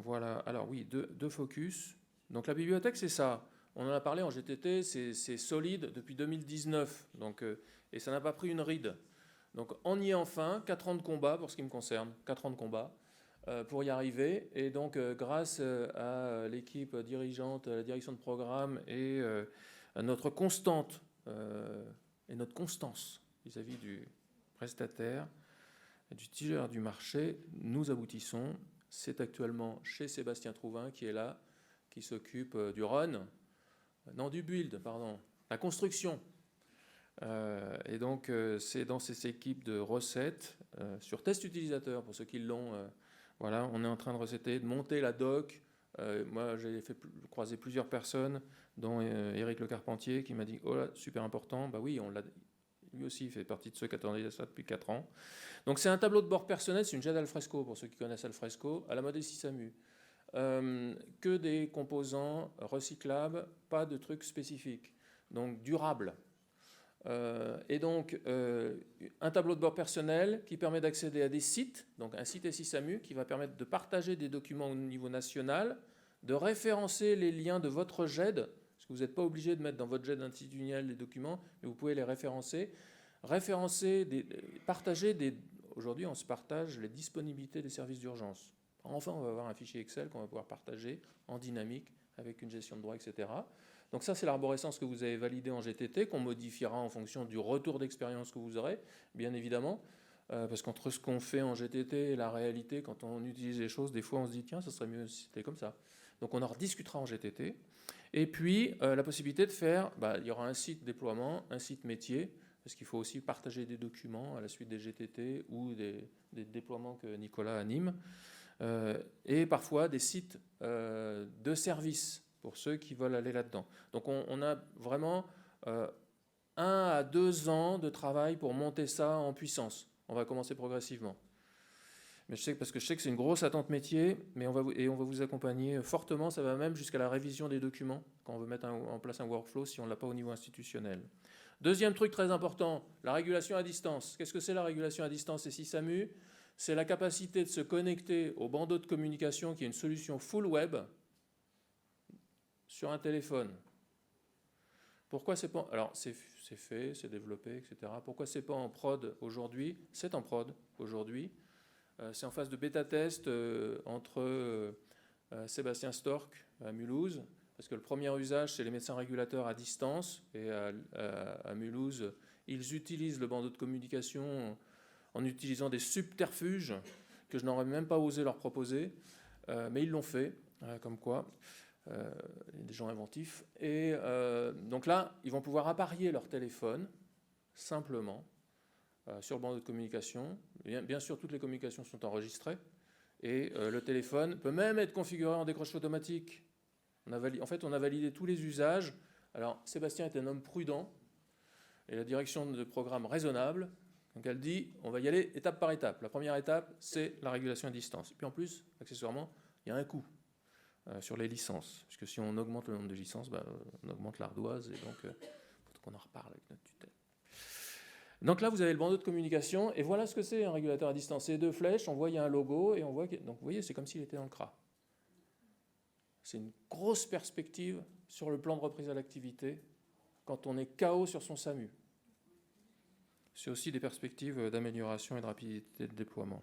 Voilà. Alors oui, deux focus. Donc la bibliothèque, c'est ça. On en a parlé en GTT, c'est solide depuis 2019, donc, et ça n'a pas pris une ride. Donc on y est enfin, 4 ans de combat pour ce qui me concerne, 4 ans de combat. Pour y arriver. Et donc, grâce à l'équipe dirigeante, à la direction de programme et à notre constante et notre constance vis-à-vis du prestataire et du titulaire du marché, nous aboutissons. C'est actuellement chez Sébastien Trouvin qui est là, qui s'occupe du run, non du build, pardon, la construction. Et donc, c'est dans ces équipes de recettes, sur test utilisateur, pour ceux qui l'ont... Voilà, on est en train de recéter, de monter la doc. Moi, j'ai croisé plusieurs personnes, dont Éric Le Carpentier, qui m'a dit « Oh là, super important ». Bah oui, lui aussi, il fait partie de ceux qui attendaient ça depuis 4 ans. Donc, c'est un tableau de bord personnel, c'est une GED Alfresco, pour ceux qui connaissent Alfresco, à la mode SISAMU. Que des composants recyclables, pas de trucs spécifiques. Donc, durables. Et donc, un tableau de bord personnel qui permet d'accéder à des sites, donc un site SISAMU qui va permettre de partager des documents au niveau national, de référencer les liens de votre GED, parce que vous n'êtes pas obligé de mettre dans votre GED institutionnel les documents, mais vous pouvez les référencer. Aujourd'hui, on se partage les disponibilités des services d'urgence. Enfin, on va avoir un fichier Excel qu'on va pouvoir partager en dynamique avec une gestion de droit, etc. Donc ça, c'est l'arborescence que vous avez validée en GTT, qu'on modifiera en fonction du retour d'expérience que vous aurez, bien évidemment, parce qu'entre ce qu'on fait en GTT et la réalité, quand on utilise les choses, des fois on se dit, tiens, ça serait mieux si c'était comme ça. Donc on en rediscutera en GTT. Et puis, la possibilité de faire, il y aura un site déploiement, un site métier, parce qu'il faut aussi partager des documents à la suite des GTT ou des déploiements que Nicolas anime, et parfois des sites de services, pour ceux qui veulent aller là-dedans. Donc on a vraiment 1 à 2 ans de travail pour monter ça en puissance. On va commencer progressivement. Mais parce que je sais que c'est une grosse attente métier, mais on va vous accompagner fortement. Ça va même jusqu'à la révision des documents, quand on veut mettre en place un workflow, si on ne l'a pas au niveau institutionnel. Deuxième truc très important, la régulation à distance. Qu'est-ce que c'est la régulation à distance et SISAMU ? C'est la capacité de se connecter au bandeau de communication qui est une solution full web, sur un téléphone. Pourquoi c'est pas... Alors, c'est fait, c'est développé, etc. Pourquoi c'est pas en prod aujourd'hui ? C'est en prod aujourd'hui. C'est en phase de bêta-test entre Sébastien Storck à Mulhouse, parce que le premier usage, c'est les médecins régulateurs à distance, et à Mulhouse, ils utilisent le bandeau de communication en utilisant des subterfuges que je n'aurais même pas osé leur proposer, mais ils l'ont fait, comme quoi... des gens inventifs. Et donc là, ils vont pouvoir apparier leur téléphone simplement sur le bandeau de communication. Bien sûr, toutes les communications sont enregistrées. Et le téléphone peut même être configuré en décrochage automatique. En fait, on a validé tous les usages. Alors, Sébastien est un homme prudent et la direction de programme raisonnable. Donc, elle dit, on va y aller étape par étape. La première étape, c'est la régulation à distance. Et puis en plus, accessoirement, il y a un coût sur les licences. Puisque si on augmente le nombre de licences, on augmente l'ardoise. Et donc, faut qu'on en reparle avec notre tutelle. Donc là, vous avez le bandeau de communication. Et voilà ce que c'est un régulateur à distance. C'est 2 flèches, on voit il y a un logo. Et on voit donc, vous voyez, c'est comme s'il était dans le CRA. C'est une grosse perspective sur le plan de reprise à l'activité quand on est KO sur son SAMU. C'est aussi des perspectives d'amélioration et de rapidité de déploiement.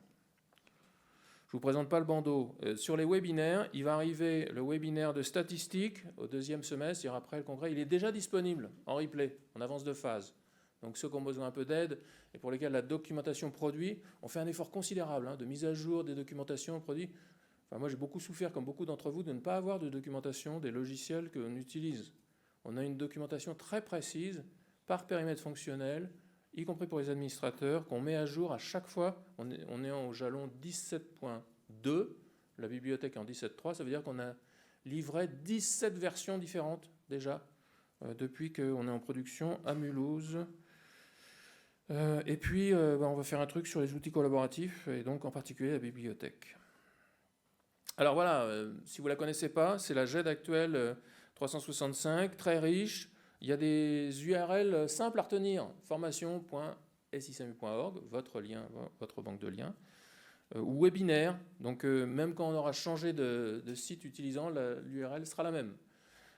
Je ne vous présente pas le bandeau. Sur les webinaires, il va arriver le webinaire de statistiques au 2e semestre, c'est-à-dire après le congrès. Il est déjà disponible en replay, en avance de phase. Donc ceux qui ont besoin un peu d'aide et pour lesquels la documentation produit, on fait un effort considérable de mise à jour des documentations produits. Enfin, moi, j'ai beaucoup souffert, comme beaucoup d'entre vous, de ne pas avoir de documentation des logiciels que l'on utilise. On a une documentation très précise, par périmètre fonctionnel, y compris pour les administrateurs, qu'on met à jour à chaque fois. On est au jalon 17.2, la bibliothèque est en 17.3, ça veut dire qu'on a livré 17 versions différentes déjà, depuis qu'on est en production à Mulhouse. Et puis, on va faire un truc sur les outils collaboratifs, et donc en particulier la bibliothèque. Alors voilà, si vous ne la connaissez pas, c'est la GED actuelle 365, très riche. Il y a des URL simples à retenir, formation.sisamu.org, votre lien, votre banque de liens, ou webinaire. Donc même quand on aura changé de site utilisant, l'URL sera la même.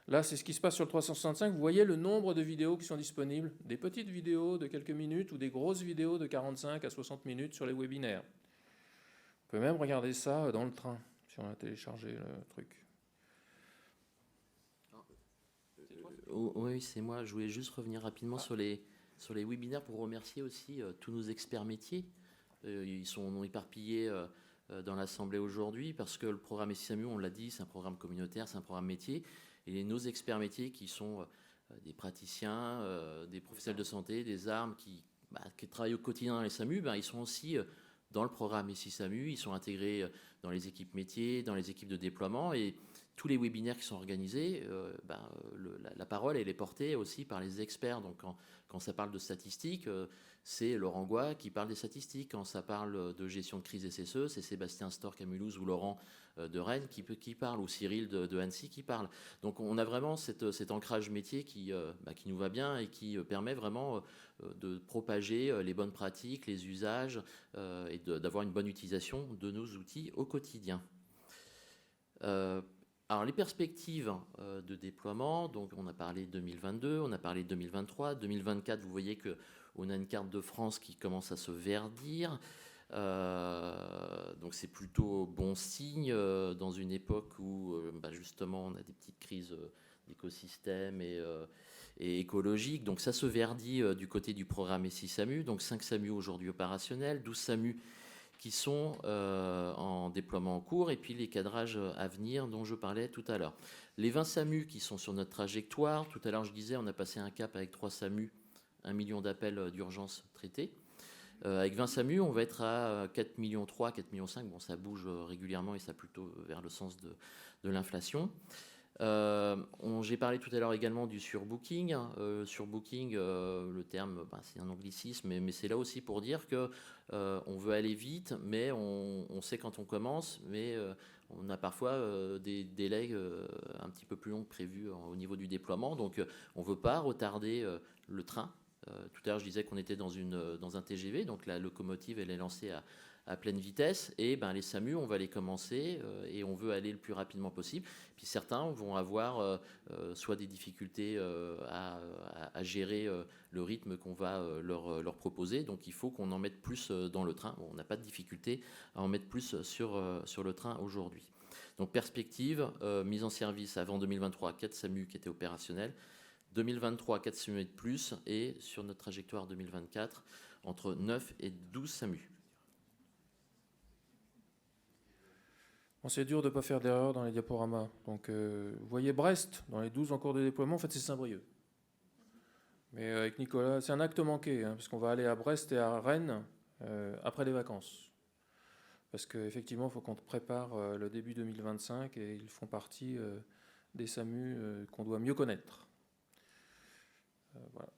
Là, c'est ce qui se passe sur le 365. Vous voyez le nombre de vidéos qui sont disponibles, des petites vidéos de quelques minutes ou des grosses vidéos de 45 à 60 minutes sur les webinaires. On peut même regarder ça dans le train, si on a téléchargé le truc. Oui, c'est moi. Je voulais juste revenir rapidement sur les webinaires pour remercier aussi tous nos experts métiers. Ils sont éparpillés dans l'Assemblée aujourd'hui parce que le programme SISAMU, on l'a dit, c'est un programme communautaire, c'est un programme métier. Et nos experts métiers qui sont des praticiens, des professionnels de santé, des armes qui travaillent au quotidien dans les SAMU, ils sont aussi dans le programme SISAMU, ils sont intégrés dans les équipes métiers, dans les équipes de déploiement et tous les webinaires qui sont organisés, la parole elle est portée aussi par les experts. Donc quand ça parle de statistiques, c'est Laurent Goua qui parle des statistiques. Quand ça parle de gestion de crise SSE, c'est Sébastien Storck à Mulhouse ou Laurent de Rennes qui parle, ou Cyril de Annecy qui parle. Donc on a vraiment cet ancrage métier qui nous va bien et qui permet vraiment de propager les bonnes pratiques, les usages et d'avoir une bonne utilisation de nos outils au quotidien. Alors les perspectives de déploiement, donc on a parlé de 2022, on a parlé de 2023, 2024, vous voyez qu'on a une carte de France qui commence à se verdir, donc c'est plutôt bon signe dans une époque où justement on a des petites crises d'écosystème et écologiques, donc ça se verdit du côté du programme SISAMU, donc 5 SAMU aujourd'hui opérationnels, 12 SAMU qui sont en déploiement en cours, et puis les cadrages à venir dont je parlais tout à l'heure. Les 20 SAMU qui sont sur notre trajectoire, tout à l'heure je disais, on a passé un cap avec 3 SAMU, 1 million d'appels d'urgence traités. Avec 20 SAMU, on va être à 4,3 millions, 4,5 millions. Bon, ça bouge régulièrement et ça plutôt vers le sens de l'inflation. J'ai parlé tout à l'heure également du surbooking. Surbooking, le terme, c'est un anglicisme, mais c'est là aussi pour dire que on veut aller vite, mais on sait quand on commence, mais on a parfois des délais un petit peu plus longs que prévu au niveau du déploiement. Donc on ne veut pas retarder le train. Tout à l'heure, je disais qu'on était dans un TGV, donc la locomotive, elle est lancée à pleine vitesse, et les SAMU, on va les commencer et on veut aller le plus rapidement possible. Puis certains vont avoir soit des difficultés à gérer le rythme qu'on va leur proposer, donc il faut qu'on en mette plus dans le train. Bon, on n'a pas de difficulté à en mettre plus sur le train aujourd'hui. Donc perspective, mise en service avant 2023, 4 SAMU qui étaient opérationnels, 2023, 4 SAMU de plus, et sur notre trajectoire 2024, entre 9 et 12 SAMU. Bon, c'est dur de ne pas faire d'erreur dans les diaporamas. Donc, vous voyez Brest, dans les 12 en cours de déploiement, en fait, c'est Saint-Brieuc. Mais avec Nicolas, c'est un acte manqué, parce qu'on va aller à Brest et à Rennes après les vacances. Parce qu'effectivement, il faut qu'on prépare le début 2025 et ils font partie des SAMU qu'on doit mieux connaître. Voilà.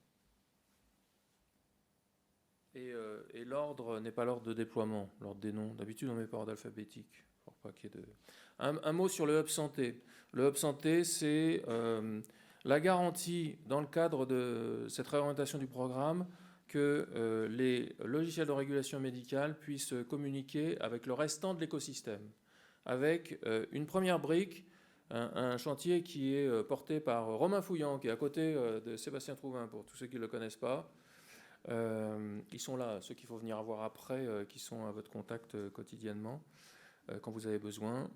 Et l'ordre n'est pas l'ordre de déploiement, l'ordre des noms. D'habitude, on met par ordre alphabétique. Pas qu'il y ait un mot sur le Hub Santé. Le Hub Santé, c'est la garantie, dans le cadre de cette réorientation du programme, que les logiciels de régulation médicale puissent communiquer avec le restant de l'écosystème. Avec une première brique, un chantier qui est porté par Romain Fouillant, qui est à côté de Sébastien Trouvin, pour tous ceux qui ne le connaissent pas. Ils sont là, ceux qu'il faut venir voir après, qui sont à votre contact quotidiennement. quand vous avez besoin,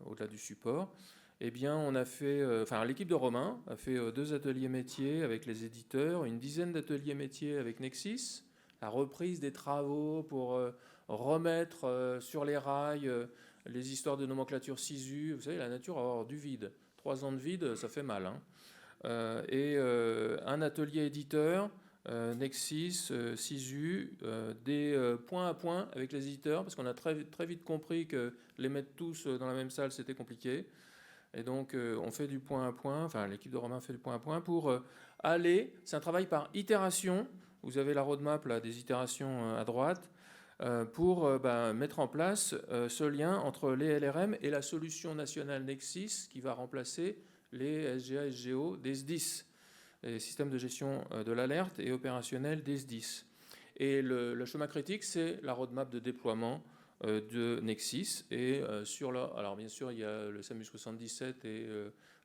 au-delà du support. Eh bien, on a fait, l'équipe de Romain a fait 2 ateliers métiers avec les éditeurs, une dizaine d'ateliers métiers avec Nexsys, la reprise des travaux pour remettre sur les rails les histoires de nomenclature SISU. Vous savez, la nature va avoir du vide. 3 ans de vide, ça fait mal. Et un atelier éditeur, Nexsys, SISU, des points à point avec les éditeurs, parce qu'on a très, très vite compris que les mettre tous dans la même salle, c'était compliqué. Et donc, on fait du point à point, l'équipe de Romain fait du point à point pour aller. C'est un travail par itération. Vous avez la roadmap là, des itérations à droite pour mettre en place ce lien entre les LRM et la solution nationale Nexsys qui va remplacer les SGA, SGO des SDIS, les systèmes de gestion de l'alerte et opérationnels des SDIS. Et le chemin critique, c'est la roadmap de déploiement de Nexsys. Et alors bien sûr, il y a le SAMU 77 et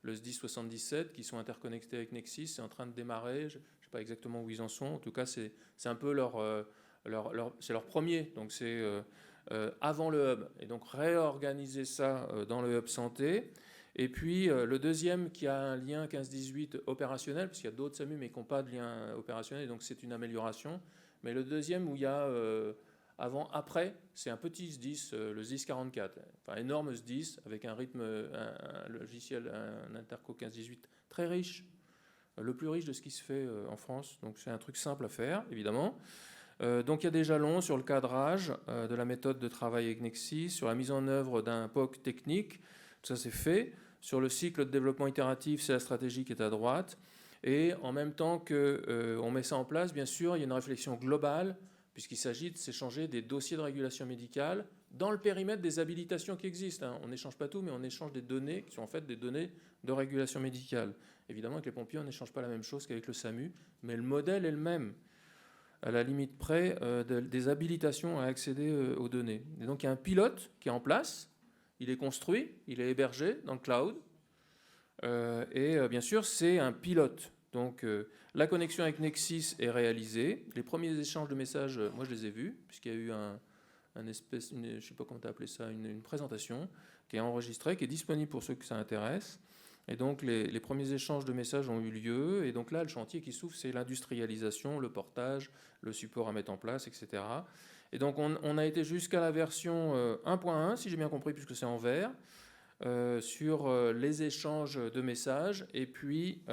le SDIS 77 qui sont interconnectés avec Nexsys. C'est en train de démarrer. Je ne sais pas exactement où ils en sont. En tout cas, c'est un peu c'est leur premier. Donc c'est avant le hub. Et donc réorganiser ça dans le hub santé. Et puis le deuxième qui a un lien 15-18 opérationnel, parce qu'il y a d'autres SAMU mais qui n'ont pas de lien opérationnel, donc c'est une amélioration. Mais le deuxième où il y a avant-après, c'est un petit SDIS, le SDIS 44, énorme SDIS avec un rythme, un logiciel, un interco 15-18 très riche, le plus riche de ce qui se fait en France. Donc c'est un truc simple à faire, évidemment. Donc il y a des jalons sur le cadrage de la méthode de travail avec Nexsys, sur la mise en œuvre d'un POC technique, tout ça c'est fait. Sur le cycle de développement itératif, c'est la stratégie qui est à droite. Et en même temps qu'on met ça en place, bien sûr, il y a une réflexion globale, puisqu'il s'agit de s'échanger des dossiers de régulation médicale dans le périmètre des habilitations qui existent. On n'échange pas tout, mais on échange des données qui sont en fait des données de régulation médicale. Évidemment, avec les pompiers, on n'échange pas la même chose qu'avec le SAMU, mais le modèle est le même, à la limite près des habilitations à accéder aux données. Et donc, il y a un pilote qui est en place, il est construit, il est hébergé dans le cloud, et bien sûr, c'est un pilote. Donc, la connexion avec Nexsys est réalisée. Les premiers échanges de messages, moi, je les ai vus, puisqu'il y a eu je ne sais pas comment tu as appelé ça, une présentation qui est enregistrée, qui est disponible pour ceux que ça intéresse. Et donc, les premiers échanges de messages ont eu lieu. Et donc là, le chantier qui s'ouvre, c'est l'industrialisation, le portage, le support à mettre en place, etc. Et donc, on a été jusqu'à la version 1.1, si j'ai bien compris, puisque c'est en vert, sur les échanges de messages. Et puis,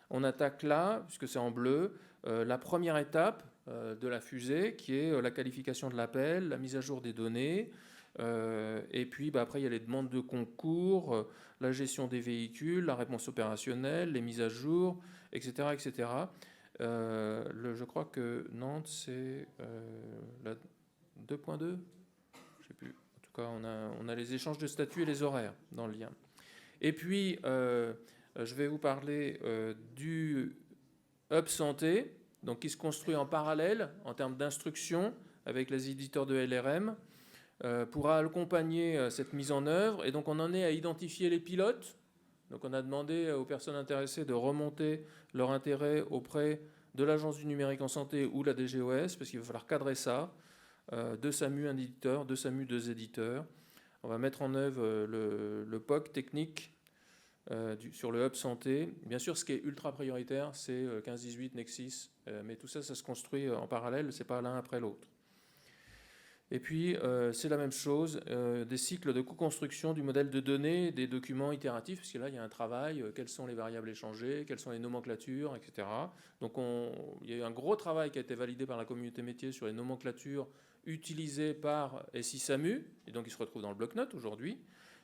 on attaque là, puisque c'est en bleu, la première étape de la fusée, qui est la qualification de l'appel, la mise à jour des données. Et puis, après, il y a les demandes de concours, la gestion des véhicules, la réponse opérationnelle, les mises à jour, etc. etc. Je crois que Nantes, c'est la 2.2 ? Je ne sais plus. En tout cas, on a les échanges de statut et les horaires dans le lien. Et puis, je vais vous parler du Hub Santé, donc qui se construit en parallèle en termes d'instruction avec les éditeurs de LRM pour accompagner cette mise en œuvre. Et donc, on en est à identifier les pilotes. Donc, on a demandé aux personnes intéressées de remonter leur intérêt auprès de l'Agence du numérique en santé ou la DGOS, parce qu'il va falloir cadrer ça. 2 SAMU, un éditeur, 2 SAMU, 2 éditeurs. On va mettre en œuvre le POC technique sur le Hub Santé. Bien sûr, ce qui est ultra prioritaire, c'est 15-18, Nexsys, mais tout ça, ça se construit en parallèle, c'est pas l'un après l'autre. Et puis, c'est la même chose, des cycles de co-construction du modèle de données, des documents itératifs, parce que là, il y a un travail, quelles sont les variables échangées, quelles sont les nomenclatures, etc. Donc, il y a eu un gros travail qui a été validé par la communauté métier sur les nomenclatures utilisées par SI-SAMU, et donc ils se retrouvent dans le bloc-notes aujourd'hui.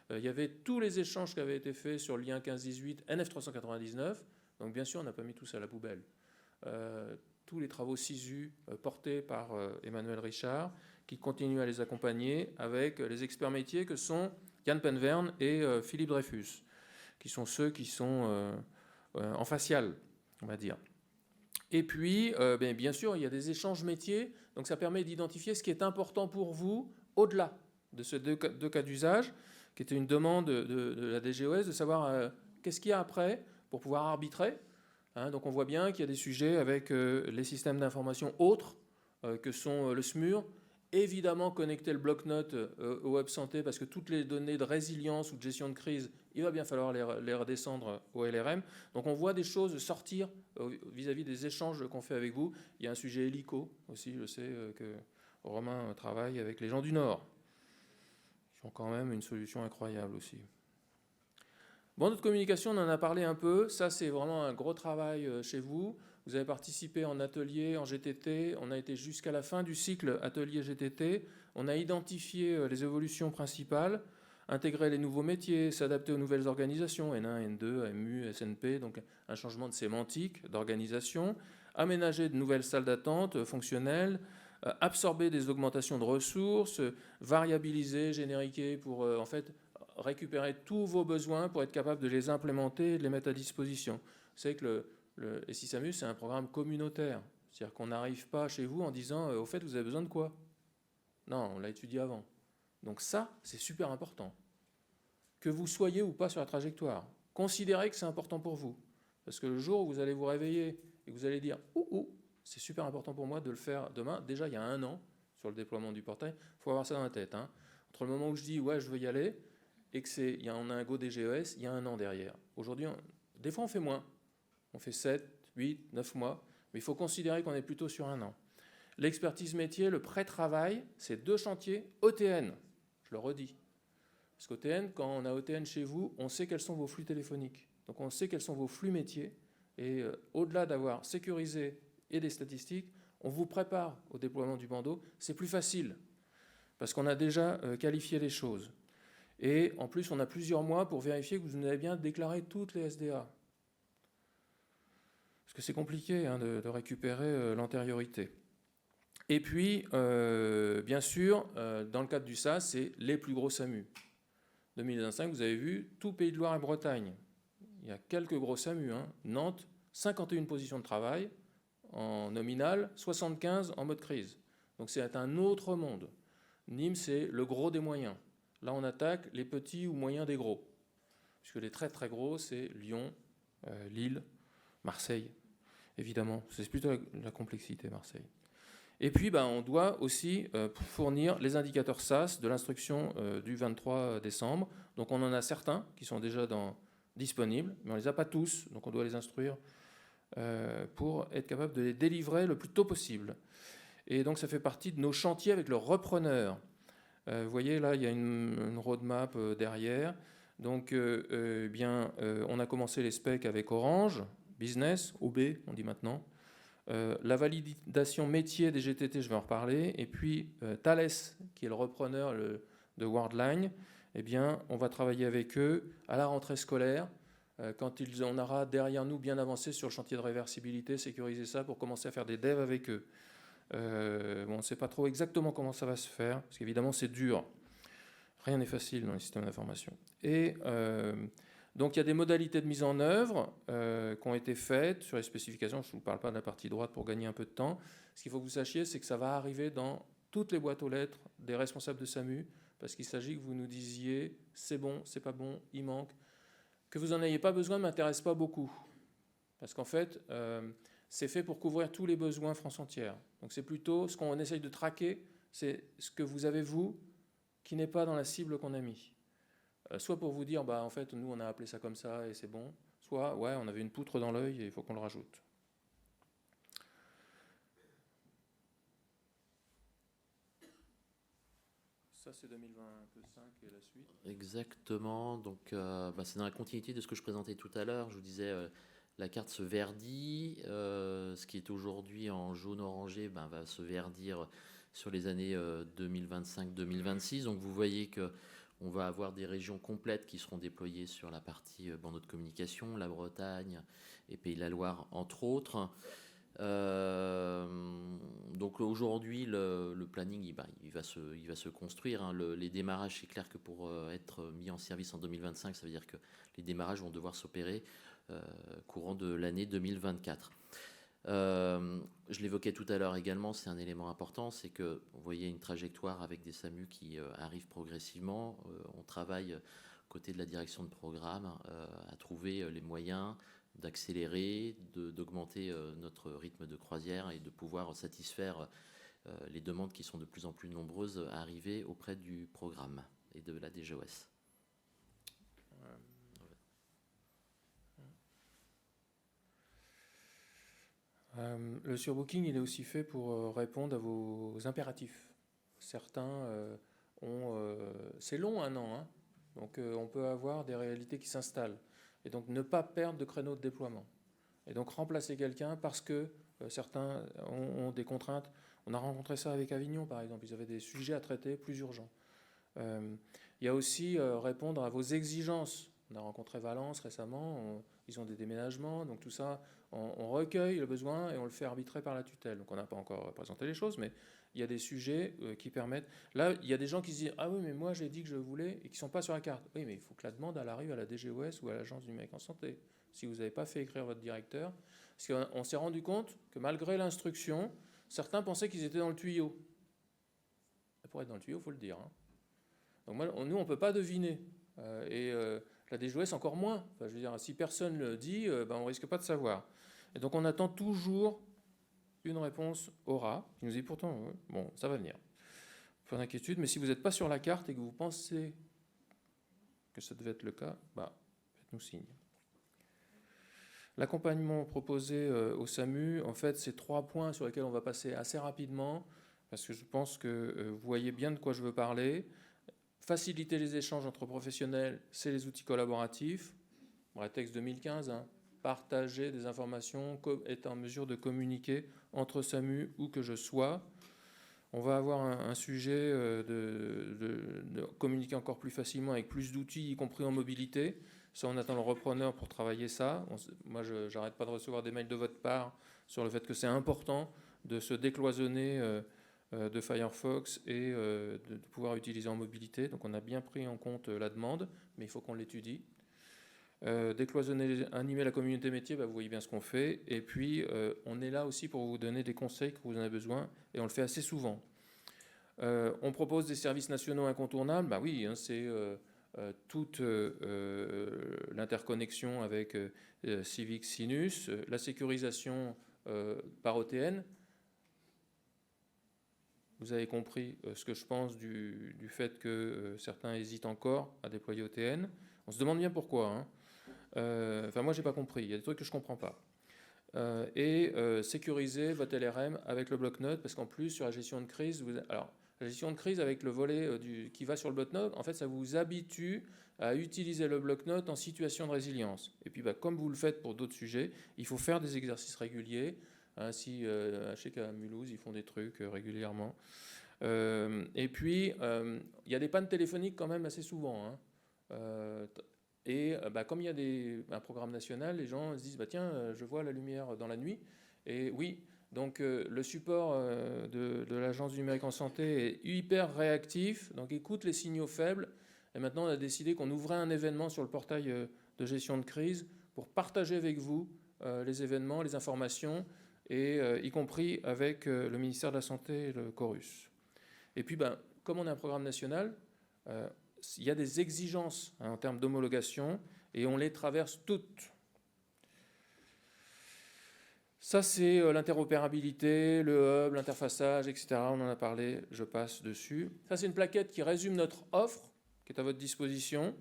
Il y avait tous les échanges qui avaient été faits sur le lien 15-18, NF399, donc bien sûr, on n'a pas mis tout ça à la poubelle. Tous les travaux SISU portés par Emmanuel Richard, qui continue à les accompagner avec les experts métiers que sont Yann Penverne et Philippe Dreyfus, qui sont ceux qui sont en facial, on va dire. Et puis, bien sûr, il y a des échanges métiers, donc ça permet d'identifier ce qui est important pour vous au-delà de ces deux cas d'usage, qui était une demande de la DGOS, de savoir qu'est-ce qu'il y a après pour pouvoir arbitrer. Donc on voit bien qu'il y a des sujets avec les systèmes d'information autres que sont le SMUR, évidemment connecter le bloc-notes au Web Santé parce que toutes les données de résilience ou de gestion de crise, il va bien falloir les redescendre au LRM. Donc on voit des choses sortir vis-à-vis des échanges qu'on fait avec vous. Il y a un sujet hélico aussi, je sais que Romain travaille avec les gens du Nord, qui ont quand même une solution incroyable aussi. Bon, notre communication, on en a parlé un peu. Ça, c'est vraiment un gros travail chez vous. Vous avez participé en atelier, en GTT. On a été jusqu'à la fin du cycle atelier GTT. On a identifié les évolutions principales, intégré les nouveaux métiers, s'adapter aux nouvelles organisations, N1, N2, AMU, SNP, donc un changement de sémantique, d'organisation, aménager de nouvelles salles d'attente fonctionnelles, absorber des augmentations de ressources, variabiliser, génériquer pour en fait récupérer tous vos besoins pour être capable de les implémenter et de les mettre à disposition. Vous savez que le SISAMU, c'est un programme communautaire. C'est-à-dire qu'on n'arrive pas chez vous en disant au fait, vous avez besoin de quoi? Non, on l'a étudié avant. Donc ça, c'est super important. Que vous soyez ou pas sur la trajectoire, considérez que c'est important pour vous. Parce que le jour où vous allez vous réveiller et que vous allez dire c'est super important pour moi de le faire demain. Déjà, il y a 1 an sur le déploiement du portail. Il faut avoir ça dans la tête. Entre le moment où je dis ouais, je veux y aller et on a un go DGES, il y a 1 an derrière. Aujourd'hui, des fois, on fait moins. On fait 7, 8, 9 mois. Mais il faut considérer qu'on est plutôt sur 1 an. L'expertise métier, le pré-travail, c'est 2 chantiers OTN. Je le redis. Parce qu'OTN, quand on a OTN chez vous, on sait quels sont vos flux téléphoniques. Donc on sait quels sont vos flux métiers. Et au-delà d'avoir sécurisé et des statistiques, on vous prépare au déploiement du bandeau. C'est plus facile. Parce qu'on a déjà qualifié les choses. Et en plus, on a plusieurs mois pour vérifier que vous avez bien déclaré toutes les SDA. Parce que c'est compliqué de récupérer l'antériorité. Et puis, bien sûr, dans le cadre du SAS, c'est les plus gros SAMU. 2025, vous avez vu, tout Pays de Loire et Bretagne. Il y a quelques gros SAMU. Nantes, 51 positions de travail en nominal, 75 en mode crise. Donc c'est un autre monde. Nîmes, c'est le gros des moyens. Là, on attaque les petits ou moyens des gros. Puisque les très très gros, c'est Lyon, Lille, Marseille, évidemment. C'est plutôt la complexité, Marseille. Et puis, on doit aussi fournir les indicateurs SAS de l'instruction du 23 décembre. Donc, on en a certains qui sont déjà disponibles, mais on ne les a pas tous. Donc, on doit les instruire pour être capable de les délivrer le plus tôt possible. Et donc, ça fait partie de nos chantiers avec le repreneur. Vous voyez, là, il y a une roadmap derrière. Donc, on a commencé les specs avec Orange, Business, OB, on dit maintenant. La validation métier des GTT, je vais en reparler. Et puis, Thales, qui est le repreneur de Worldline, on va travailler avec eux à la rentrée scolaire, quand on aura derrière nous bien avancé sur le chantier de réversibilité, sécuriser ça pour commencer à faire des devs avec eux. On ne sait pas trop exactement comment ça va se faire, parce qu'évidemment c'est dur. Rien n'est facile dans les systèmes d'information. Et donc il y a des modalités de mise en œuvre qui ont été faites sur les spécifications. Je ne vous parle pas de la partie droite pour gagner un peu de temps. Ce qu'il faut que vous sachiez, c'est que ça va arriver dans toutes les boîtes aux lettres des responsables de SAMU, parce qu'il s'agit que vous nous disiez c'est bon, c'est pas bon, il manque. Que vous n'en ayez pas besoin ne m'intéresse pas beaucoup. Parce qu'en fait, c'est fait pour couvrir tous les besoins France entière. Donc c'est plutôt ce qu'on essaye de traquer, c'est ce que vous avez, vous, qui n'est pas dans la cible qu'on a mis. Soit pour vous dire, en fait, nous, on a appelé ça comme ça et c'est bon. Soit, ouais, on avait une poutre dans l'œil et il faut qu'on le rajoute. Ça, c'est 2025 et la suite. Exactement. Donc, c'est dans la continuité de ce que je présentais tout à l'heure. Je vous disais, la carte se verdit. Ce qui est aujourd'hui en jaune-orangé va se verdir sur les années 2025-2026. Donc, vous voyez qu'on va avoir des régions complètes qui seront déployées sur la partie bandeau de communication, la Bretagne et Pays de la Loire, entre autres. Donc aujourd'hui le planning il va se construire. Les démarrages, c'est clair que pour être mis en service en 2025, ça veut dire que les démarrages vont devoir s'opérer courant de l'année 2024. Je l'évoquais tout à l'heure également, c'est un élément important, c'est que vous voyez une trajectoire avec des SAMU qui arrivent progressivement. On travaille côté de la direction de programme à trouver les moyens d'accélérer, d'augmenter notre rythme de croisière et de pouvoir satisfaire les demandes qui sont de plus en plus nombreuses à arriver auprès du programme et de la DGOS. Le surbooking, il est aussi fait pour répondre à vos impératifs. Certains c'est long, 1 an, hein. Donc on peut avoir des réalités qui s'installent. Et donc ne pas perdre de créneau de déploiement. Et donc remplacer quelqu'un parce que certains ont des contraintes. On a rencontré ça avec Avignon, par exemple. Ils avaient des sujets à traiter plus urgents. Il y a aussi répondre à vos exigences. On a rencontré Valence récemment. Ils ont des déménagements. Donc tout ça, on recueille le besoin et on le fait arbitrer par la tutelle. Donc on n'a pas encore présenté les choses, mais il y a des sujets qui permettent... Là, il y a des gens qui se disent « Ah oui, mais moi j'ai dit que je voulais » et qui ne sont pas sur la carte. Oui, mais il faut que la demande elle arrive à la DGOS ou à l'Agence du numérique en santé. Si vous n'avez pas fait écrire votre directeur... Parce qu'on s'est rendu compte que malgré l'instruction, certains pensaient qu'ils étaient dans le tuyau. Et pour être dans le tuyau, il faut le dire. Hein. Donc nous, on ne peut pas deviner. La DGOS encore moins. Enfin, je veux dire, si personne ne le dit, on ne risque pas de savoir. Et donc on attend toujours une réponse aura, qui nous dit pourtant, bon, ça va venir. Pas d'inquiétude, mais si vous n'êtes pas sur la carte et que vous pensez que ça devait être le cas, faites-nous signe. L'accompagnement proposé au SAMU, en fait, c'est 3 points sur lesquels on va passer assez rapidement, parce que je pense que vous voyez bien de quoi je veux parler. Faciliter les échanges entre professionnels, c'est les outils collaboratifs. Texte 2015, hein. Partager des informations, être en mesure de communiquer entre SAMU où que je sois. On va avoir un sujet de communiquer encore plus facilement avec plus d'outils, y compris en mobilité. Ça, on attend le repreneur pour travailler ça. Moi, je n'arrête pas de recevoir des mails de votre part sur le fait que c'est important de se décloisonner de Firefox et de pouvoir utiliser en mobilité. Donc, on a bien pris en compte la demande, mais il faut qu'on l'étudie. Décloisonner, animer la communauté métier, vous voyez bien ce qu'on fait. Et puis, on est là aussi pour vous donner des conseils que vous en avez besoin, et on le fait assez souvent. On propose des services nationaux incontournables. Oui, hein, c'est... toute l'interconnexion avec Civic Sinus, la sécurisation par OTN. Vous avez compris ce que je pense du fait que certains hésitent encore à déployer OTN. On se demande bien pourquoi. Hein. Moi, je n'ai pas compris. Il y a des trucs que je ne comprends pas. Sécuriser votre LRM avec le bloc-notes, parce qu'en plus, sur la gestion de crise, la gestion de crise avec le volet qui va sur le bloc-notes, en fait, ça vous habitue à utiliser le bloc-notes en situation de résilience. Et puis, comme vous le faites pour d'autres sujets, il faut faire des exercices réguliers. Ainsi, je sais qu'à Mulhouse, ils font des trucs régulièrement. Et puis, il y a des pannes téléphoniques quand même assez souvent. Hein. Comme il y a un programme national, les gens se disent tiens, je vois la lumière dans la nuit. Et oui. Donc le support de l'Agence du numérique en santé est hyper réactif, donc écoute les signaux faibles. Et maintenant, on a décidé qu'on ouvrait un événement sur le portail de gestion de crise pour partager avec vous les événements, les informations, et y compris avec le ministère de la Santé et le Chorus. Et puis, comme on a un programme national, il y a des exigences en termes d'homologation, et on les traverse toutes. Ça, c'est l'interopérabilité, le hub, l'interfaçage, etc. On en a parlé, je passe dessus. Ça, c'est une plaquette qui résume notre offre, qui est à votre disposition,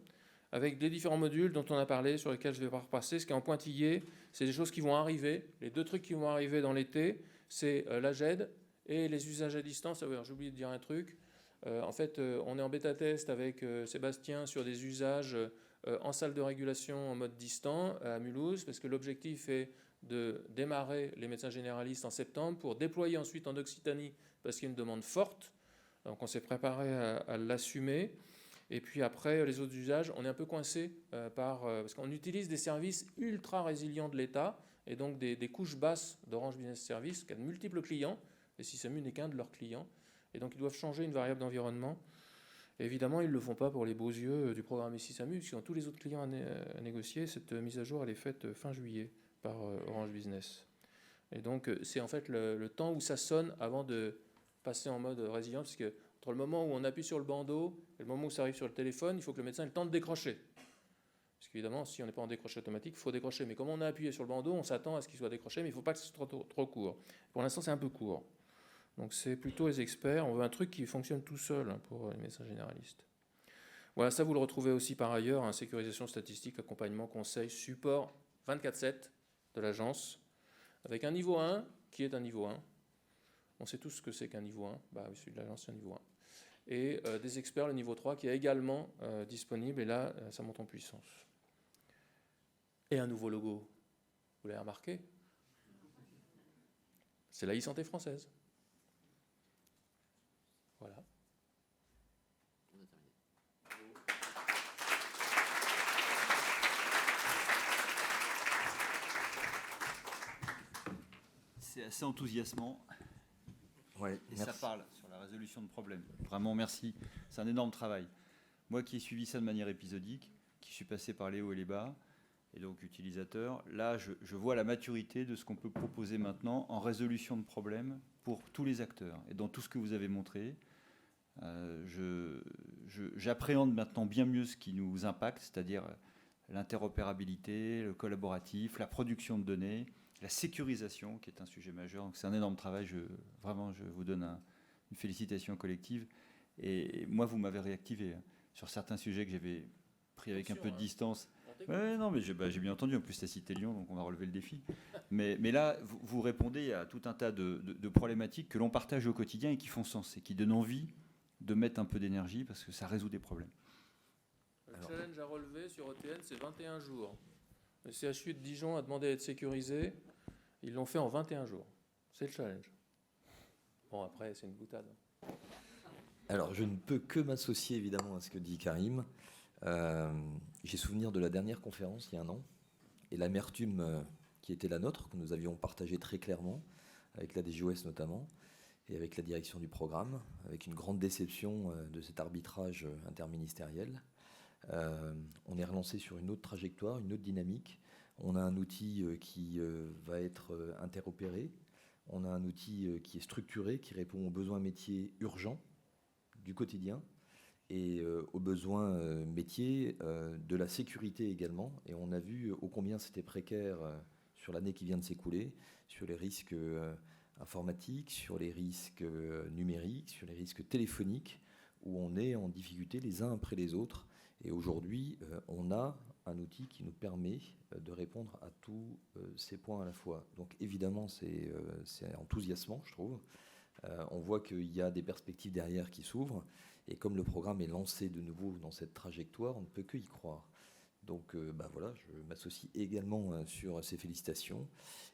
avec les différents modules dont on a parlé, sur lesquels je ne vais pas repasser. Ce qui est en pointillé, c'est des choses qui vont arriver. Les 2 trucs qui vont arriver dans l'été, c'est l'AGED et les usages à distance. J'ai oublié de dire un truc. En fait, on est en bêta-test avec Sébastien sur des usages en salle de régulation en mode distant à Mulhouse, parce que l'objectif est de démarrer les médecins généralistes en septembre pour déployer ensuite en Occitanie, parce qu'il y a une demande forte. Donc on s'est préparé à l'assumer. Et puis après, les autres usages, on est un peu coincé parce qu'on utilise des services ultra résilients de l'État, et donc des couches basses d'Orange Business Service, qui a de multiples clients, et SISAMU n'est qu'un de leurs clients. Et donc ils doivent changer une variable d'environnement. Et évidemment, ils ne le font pas pour les beaux yeux du programme SISAMU, puisqu'ils ont tous les autres clients à négocier. Cette mise à jour, elle est faite fin juillet par Orange Business. Et donc, c'est en fait le temps où ça sonne avant de passer en mode résilient, parce que entre le moment où on appuie sur le bandeau et le moment où ça arrive sur le téléphone, il faut que le médecin ait le temps de décrocher. Parce qu'évidemment, si on n'est pas en décroché automatique, il faut décrocher. Mais comme on a appuyé sur le bandeau, on s'attend à ce qu'il soit décroché, mais il ne faut pas que ce soit trop court. Pour l'instant, c'est un peu court. Donc c'est plutôt les experts. On veut un truc qui fonctionne tout seul pour les médecins généralistes. Voilà, ça vous le retrouvez aussi par ailleurs, sécurisation statistique, accompagnement, conseil, support 24/7 de l'agence, avec un niveau 1 qui est un niveau 1. On sait tous ce que c'est qu'un niveau 1. Bah oui, celui de l'agence, c'est un niveau 1. Et des experts, le niveau 3, qui est également disponible, et là, ça monte en puissance. Et un nouveau logo, vous l'avez remarqué, c'est la e-santé française. Voilà. C'est assez enthousiasmant. Ouais, Et merci. ça parle sur la résolution de problèmes. Vraiment, merci. C'est un énorme travail. Moi qui ai suivi ça de manière épisodique, qui suis passé par les hauts et les bas, et donc utilisateur, là, je vois la maturité de ce qu'on peut proposer maintenant en résolution de problèmes pour tous les acteurs. Et dans tout ce que vous avez montré, j'appréhende maintenant bien mieux ce qui nous impacte, c'est-à-dire l'interopérabilité, le collaboratif, la production de données, la sécurisation, qui est un sujet majeur. Donc c'est un énorme travail. Vraiment, je vous donne une félicitation collective. Et moi, vous m'avez réactivé sur certains sujets que j'avais pris avec un peu de distance. Ouais, non, mais j'ai bien entendu. En plus, tu as cité Lyon, donc on va relever le défi. Mais là, vous répondez à tout un tas de problématiques que l'on partage au quotidien et qui font sens et qui donnent envie de mettre un peu d'énergie parce que ça résout des problèmes. Le challenge à relever sur ETN, c'est 21 jours. Le CHU de Dijon a demandé à être sécurisé. Ils l'ont fait en 21 jours. C'est le challenge. Bon, après, c'est une boutade. Alors, je ne peux que m'associer évidemment à ce que dit Karim. J'ai souvenir de la dernière conférence il y a un an et l'amertume qui était la nôtre, que nous avions partagée très clairement, avec la DGOS notamment, et avec la direction du programme, avec une grande déception de cet arbitrage interministériel. On est relancé sur une autre trajectoire, une autre dynamique. On a un outil qui va être interopéré. On a un outil qui est structuré, qui répond aux besoins métiers urgents du quotidien et aux besoins métiers de la sécurité également. Et on a vu ô combien c'était précaire sur l'année qui vient de s'écouler, sur les risques informatiques, sur les risques numériques, sur les risques téléphoniques, où on est en difficulté les uns après les autres. Et aujourd'hui, on a un outil qui nous permet de répondre à tous ces points à la fois. Donc évidemment, c'est enthousiasmant, je trouve. On voit qu'il y a des perspectives derrière qui s'ouvrent. Et comme le programme est lancé de nouveau dans cette trajectoire, on ne peut que y croire. Donc voilà, je m'associe également sur ces félicitations.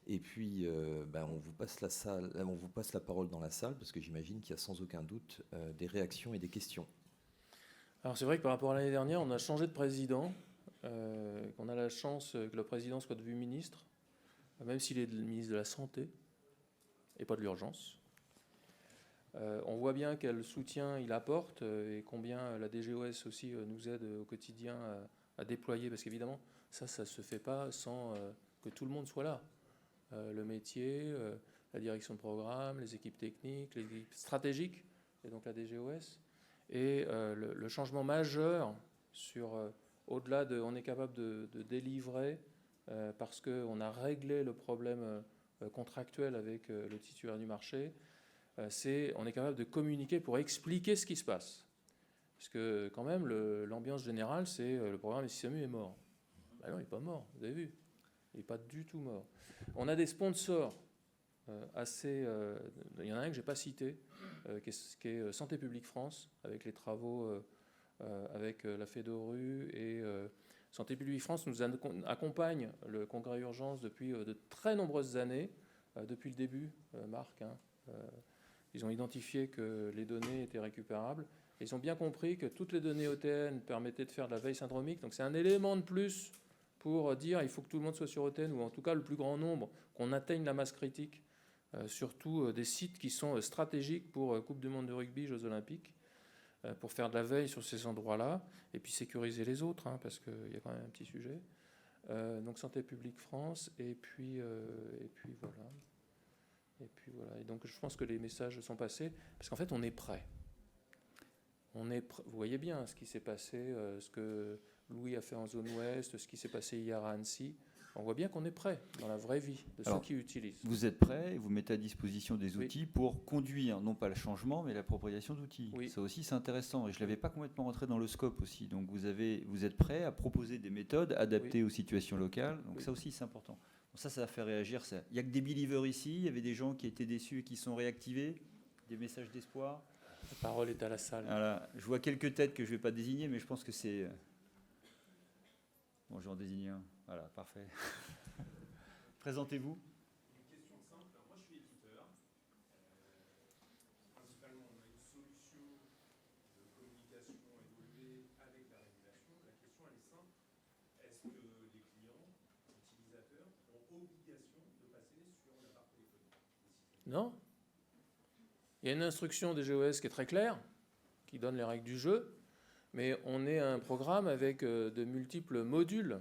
Et puis, on vous passe la parole dans la salle, parce que j'imagine qu'il y a sans aucun doute des réactions et des questions. Alors c'est vrai que par rapport à l'année dernière, on a changé de président, qu'on a la chance que le président soit devenu ministre, même s'il est le ministre de la Santé et pas de l'urgence. On voit bien quel soutien il apporte et combien la DGOS aussi nous aide au quotidien à déployer, parce qu'évidemment, ça ne se fait pas sans que tout le monde soit là. Le métier, la direction de programme, les équipes techniques, les équipes stratégiques, et donc la DGOS. Et le changement majeur sur, au-delà de, on est capable de délivrer parce qu'on a réglé le problème contractuel avec le titulaire du marché, on est capable de communiquer pour expliquer ce qui se passe. Parce que quand même, l'ambiance générale, c'est le programme SISAMU est mort. Ben non, il n'est pas mort, vous avez vu. Il n'est pas du tout mort. On a des sponsors il y en a un que je n'ai pas cité, qui est Santé publique France, avec les travaux avec la FEDORU et Santé publique France nous accompagne le congrès urgence depuis de très nombreuses années, depuis le début, Marc. Ils ont identifié que les données étaient récupérables. Ils ont bien compris que toutes les données OTN permettaient de faire de la veille syndromique. Donc c'est un élément de plus pour dire il faut que tout le monde soit sur OTN, ou en tout cas le plus grand nombre, qu'on atteigne la masse critique, surtout des sites qui sont stratégiques pour Coupe du monde de rugby, Jeux olympiques, pour faire de la veille sur ces endroits-là, et puis sécuriser les autres, parce qu'il y a quand même un petit sujet. Donc Santé publique France, et puis voilà. Et donc je pense que les messages sont passés, parce qu'en fait on est prêt. Vous voyez bien ce qui s'est passé, ce que Louis a fait en zone ouest, ce qui s'est passé hier à Annecy. On voit bien qu'on est prêt dans la vraie vie de Alors, ceux qui utilisent. Vous êtes prêts et vous mettez à disposition des Oui. outils pour conduire, non pas le changement, mais l'appropriation d'outils. Oui. Ça aussi, c'est intéressant. Et je ne l'avais pas complètement rentré dans le scope aussi. Donc, vous êtes prêts à proposer des méthodes adaptées aux situations locales. Donc, Oui. ça aussi, c'est important. Bon, ça va faire réagir. Il n'y a que des believers ici. Il y avait des gens qui étaient déçus et qui sont réactivés. Des messages d'espoir. La parole est à la salle. Voilà. Je vois quelques têtes que je ne vais pas désigner, mais je pense que c'est... Bon, je vais en désigner un. Voilà, parfait. Présentez-vous. Une question simple. Alors, moi, je suis éditeur. Principalement, on a une solution de communication évoluée avec la régulation. La question, elle est simple. Est-ce que les clients, utilisateurs, ont obligation de passer sur la barre téléphonique? Non. Il y a une instruction des GOS qui est très claire, qui donne les règles du jeu, mais on est un programme avec de multiples modules.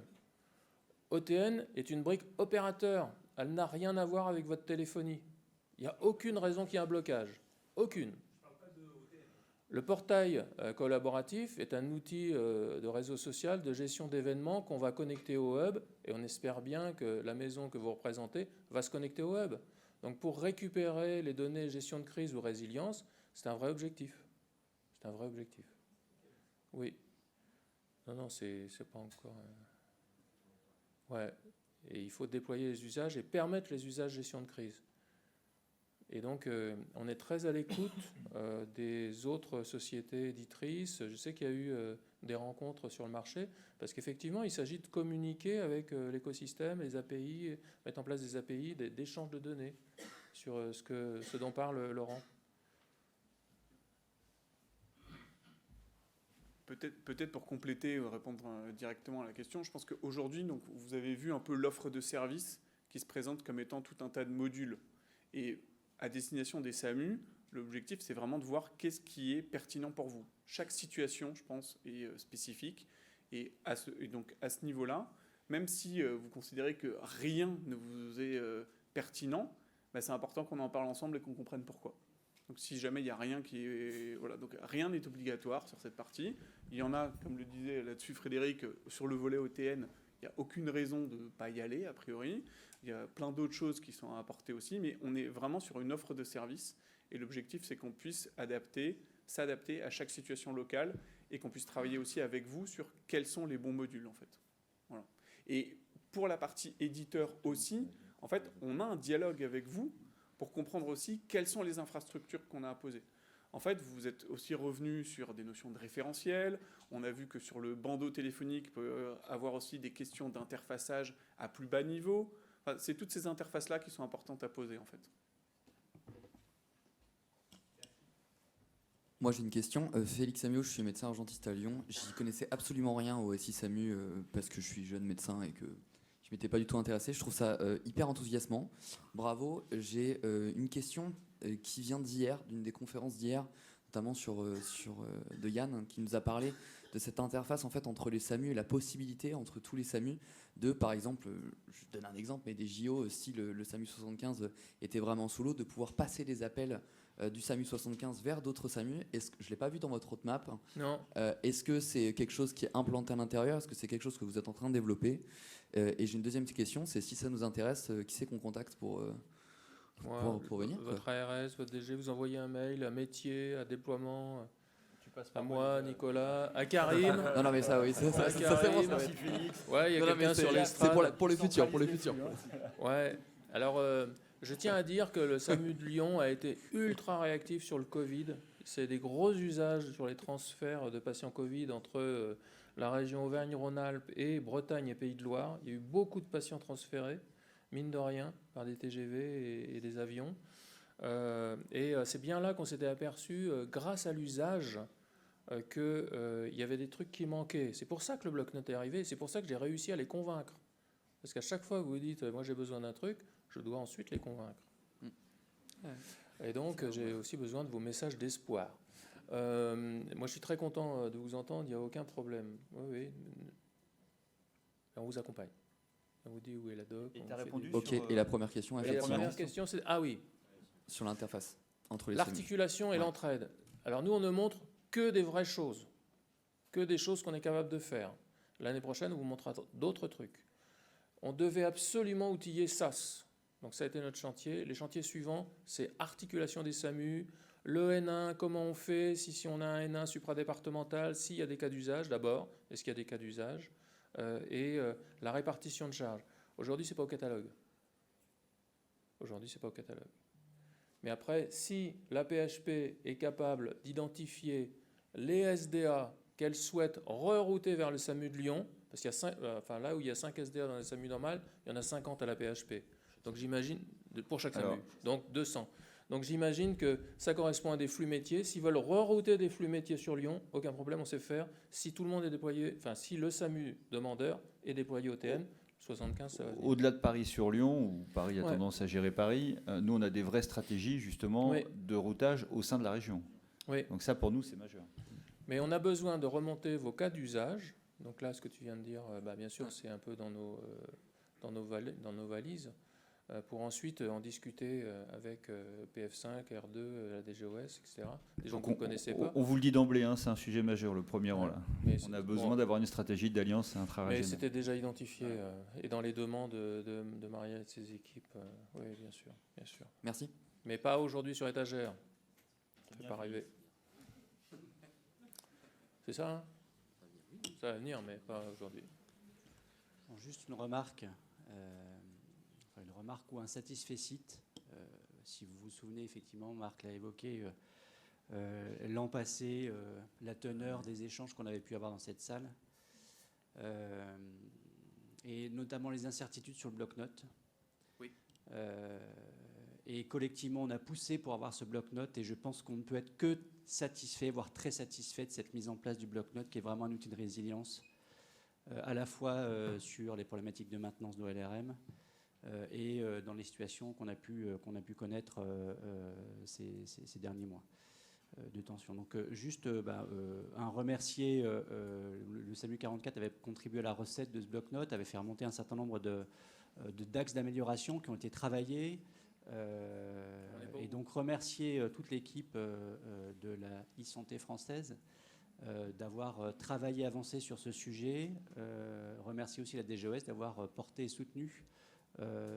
OTN est une brique opérateur. Elle n'a rien à voir avec votre téléphonie. Il n'y a aucune raison qu'il y ait un blocage. Aucune. Le portail collaboratif est un outil de réseau social, de gestion d'événements qu'on va connecter au hub, et on espère bien que la maison que vous représentez va se connecter au hub. Donc pour récupérer les données gestion de crise ou résilience, c'est un vrai objectif. C'est un vrai objectif. Oui. Non, c'est pas encore... Ouais. Et il faut déployer les usages et permettre les usages gestion de crise. Et donc, on est très à l'écoute des autres sociétés éditrices. Je sais qu'il y a eu des rencontres sur le marché, parce qu'effectivement, il s'agit de communiquer avec l'écosystème, les API, mettre en place des API, d'échanges de données sur ce dont parle Laurent. Peut-être pour compléter, répondre directement à la question, je pense qu'aujourd'hui, donc, vous avez vu un peu l'offre de services qui se présente comme étant tout un tas de modules. Et à destination des SAMU, l'objectif, c'est vraiment de voir qu'est-ce qui est pertinent pour vous. Chaque situation, je pense, est spécifique. Et donc, à ce niveau-là, même si vous considérez que rien ne vous est pertinent, bah, c'est important qu'on en parle ensemble et qu'on comprenne pourquoi. Donc si jamais il n'y a rien qui est... Voilà, donc rien n'est obligatoire sur cette partie. Il y en a, comme le disait là-dessus Frédéric, sur le volet OTN, il n'y a aucune raison de ne pas y aller, a priori. Il y a plein d'autres choses qui sont à apporter aussi, mais on est vraiment sur une offre de service. Et l'objectif, c'est qu'on puisse s'adapter à chaque situation locale et qu'on puisse travailler aussi avec vous sur quels sont les bons modules, en fait. Voilà. Et pour la partie éditeur aussi, en fait, on a un dialogue avec vous pour comprendre aussi quelles sont les infrastructures qu'on a à poser. En fait, vous êtes aussi revenu sur des notions de référentiel. On a vu que sur le bandeau téléphonique, il peut avoir aussi des questions d'interfaçage à plus bas niveau. Enfin, c'est toutes ces interfaces-là qui sont importantes à poser, en fait. Moi, j'ai une question. Félix Amiot, je suis médecin urgentiste à Lyon. J'y connaissais absolument rien au SI SAMU parce que je suis jeune médecin et que je m'étais pas du tout intéressé. Je trouve ça hyper enthousiasmant. Bravo. J'ai une question qui vient d'hier, d'une des conférences d'hier, notamment de Yann, qui nous a parlé de cette interface en fait entre les SAMU et la possibilité entre tous les SAMU de, par exemple, je donne un exemple, mais des JO, si le SAMU 75 était vraiment sous l'eau, de pouvoir passer les appels du SAMU 75 vers d'autres SAMU. Je ne l'ai pas vu dans votre roadmap. Non. Est-ce que c'est quelque chose qui est implanté à l'intérieur? Est-ce que c'est quelque chose que vous êtes en train de développer? Et j'ai une deuxième petite question, c'est si ça nous intéresse, qui c'est qu'on contacte pour venir? Votre ARS, votre DG, vous envoyez un mail à métier, à déploiement, Tu passes à par moi, Nicolas, à Karim. Non, mais ça, oui, ça c'est bon. Ça. Merci Félix. Ouais, il y a Non, quelqu'un mais sur c'est l'estrade. pour les futurs. Ouais. Alors, je tiens à dire que le SAMU de Lyon a été ultra réactif sur le Covid. C'est des gros usages sur les transferts de patients Covid entre la région Auvergne-Rhône-Alpes et Bretagne et Pays de Loire. Il y a eu beaucoup de patients transférés, mine de rien, par des TGV et des avions. Et c'est bien là qu'on s'était aperçu, grâce à l'usage, qu'il y avait des trucs qui manquaient. C'est pour ça que le bloc-notes est arrivé. C'est pour ça que j'ai réussi à les convaincre. Parce qu'à chaque fois que vous dites « moi j'ai besoin d'un truc », je dois ensuite les convaincre. Et donc, j'ai aussi besoin de vos messages d'espoir. Moi, je suis très content de vous entendre, il n'y a aucun problème. Oui. On vous accompagne. On vous dit où est la doc. Et tu as répondu Ok, sur, et la première question, Et la effectivement, première question, c'est... Ah oui, sur l'interface entre les SAMU. l'articulation et Ouais. l'entraide. Alors, nous, on ne montre que des vraies choses, que des choses qu'on est capable de faire. L'année prochaine, on vous montrera d'autres trucs. on devait absolument outiller SAS. Donc ça a été notre chantier. Les chantiers suivants, c'est articulation des SAMU, le N1, comment on fait, si on a un N1 supradépartemental, s'il y a des cas d'usage d'abord, est-ce qu'il y a des cas d'usage, et la répartition de charges. Aujourd'hui, ce n'est pas au catalogue. Aujourd'hui, c'est pas au catalogue. Mais après, si la PHP est capable d'identifier les SDA qu'elle souhaite rerouter vers le SAMU de Lyon, parce qu'il y a là où il y a 5 SDA dans le SAMU normal, il y en a 50 à la PHP. Donc j'imagine, pour chaque SAMU, donc 200. Donc j'imagine que ça correspond à des flux métiers. S'ils veulent rerouter des flux métiers sur Lyon, aucun problème, on sait faire. Si tout le monde est déployé, enfin si le SAMU demandeur est déployé au TN, 75, ça va venir. Au-delà de Paris-sur-Lyon, où Paris a tendance à gérer Paris, nous, on a des vraies stratégies, justement, de routage au sein de la région. Oui. Donc ça, pour nous, c'est majeur. Mais on a besoin de remonter vos cas d'usage. Donc là, ce que tu viens de dire, bien sûr, c'est un peu dans nos valises, pour ensuite en discuter avec PF5, R2, la DGOS, etc. Des gens que vous ne connaissez pas. On vous le dit d'emblée, hein, c'est un sujet majeur, le premier rang. Là. On a besoin d'avoir une stratégie d'alliance intra-régionale. Mais c'était déjà identifié, et dans les demandes de Marielle et de ses équipes. Oui, bien sûr, bien sûr. Merci. Mais pas aujourd'hui sur étagère. Ça ne fait pas rêver. C'est ça, hein? Ça va venir, mais pas aujourd'hui. Bon, juste une remarque, ou un satisfecit. Si vous vous souvenez, effectivement, Marc l'a évoqué, l'an passé, la teneur des échanges qu'on avait pu avoir dans cette salle, et notamment les incertitudes sur le bloc-notes. Oui. Et collectivement, on a poussé pour avoir ce bloc-notes, et je pense qu'on ne peut être que satisfait, voire très satisfait de cette mise en place du bloc-notes, qui est vraiment un outil de résilience, à la fois sur les problématiques de maintenance de l'OLRM et dans les situations qu'on a pu connaître ces derniers mois de tension. Donc juste un remercier, le SAMU 44 avait contribué à la recette de ce bloc-notes, avait fait remonter un certain nombre d'axes d'amélioration qui ont été travaillés. Et donc remercier toute l'équipe de la e-santé française d'avoir travaillé, avancé sur ce sujet. Remercier aussi la DGOS d'avoir porté et soutenu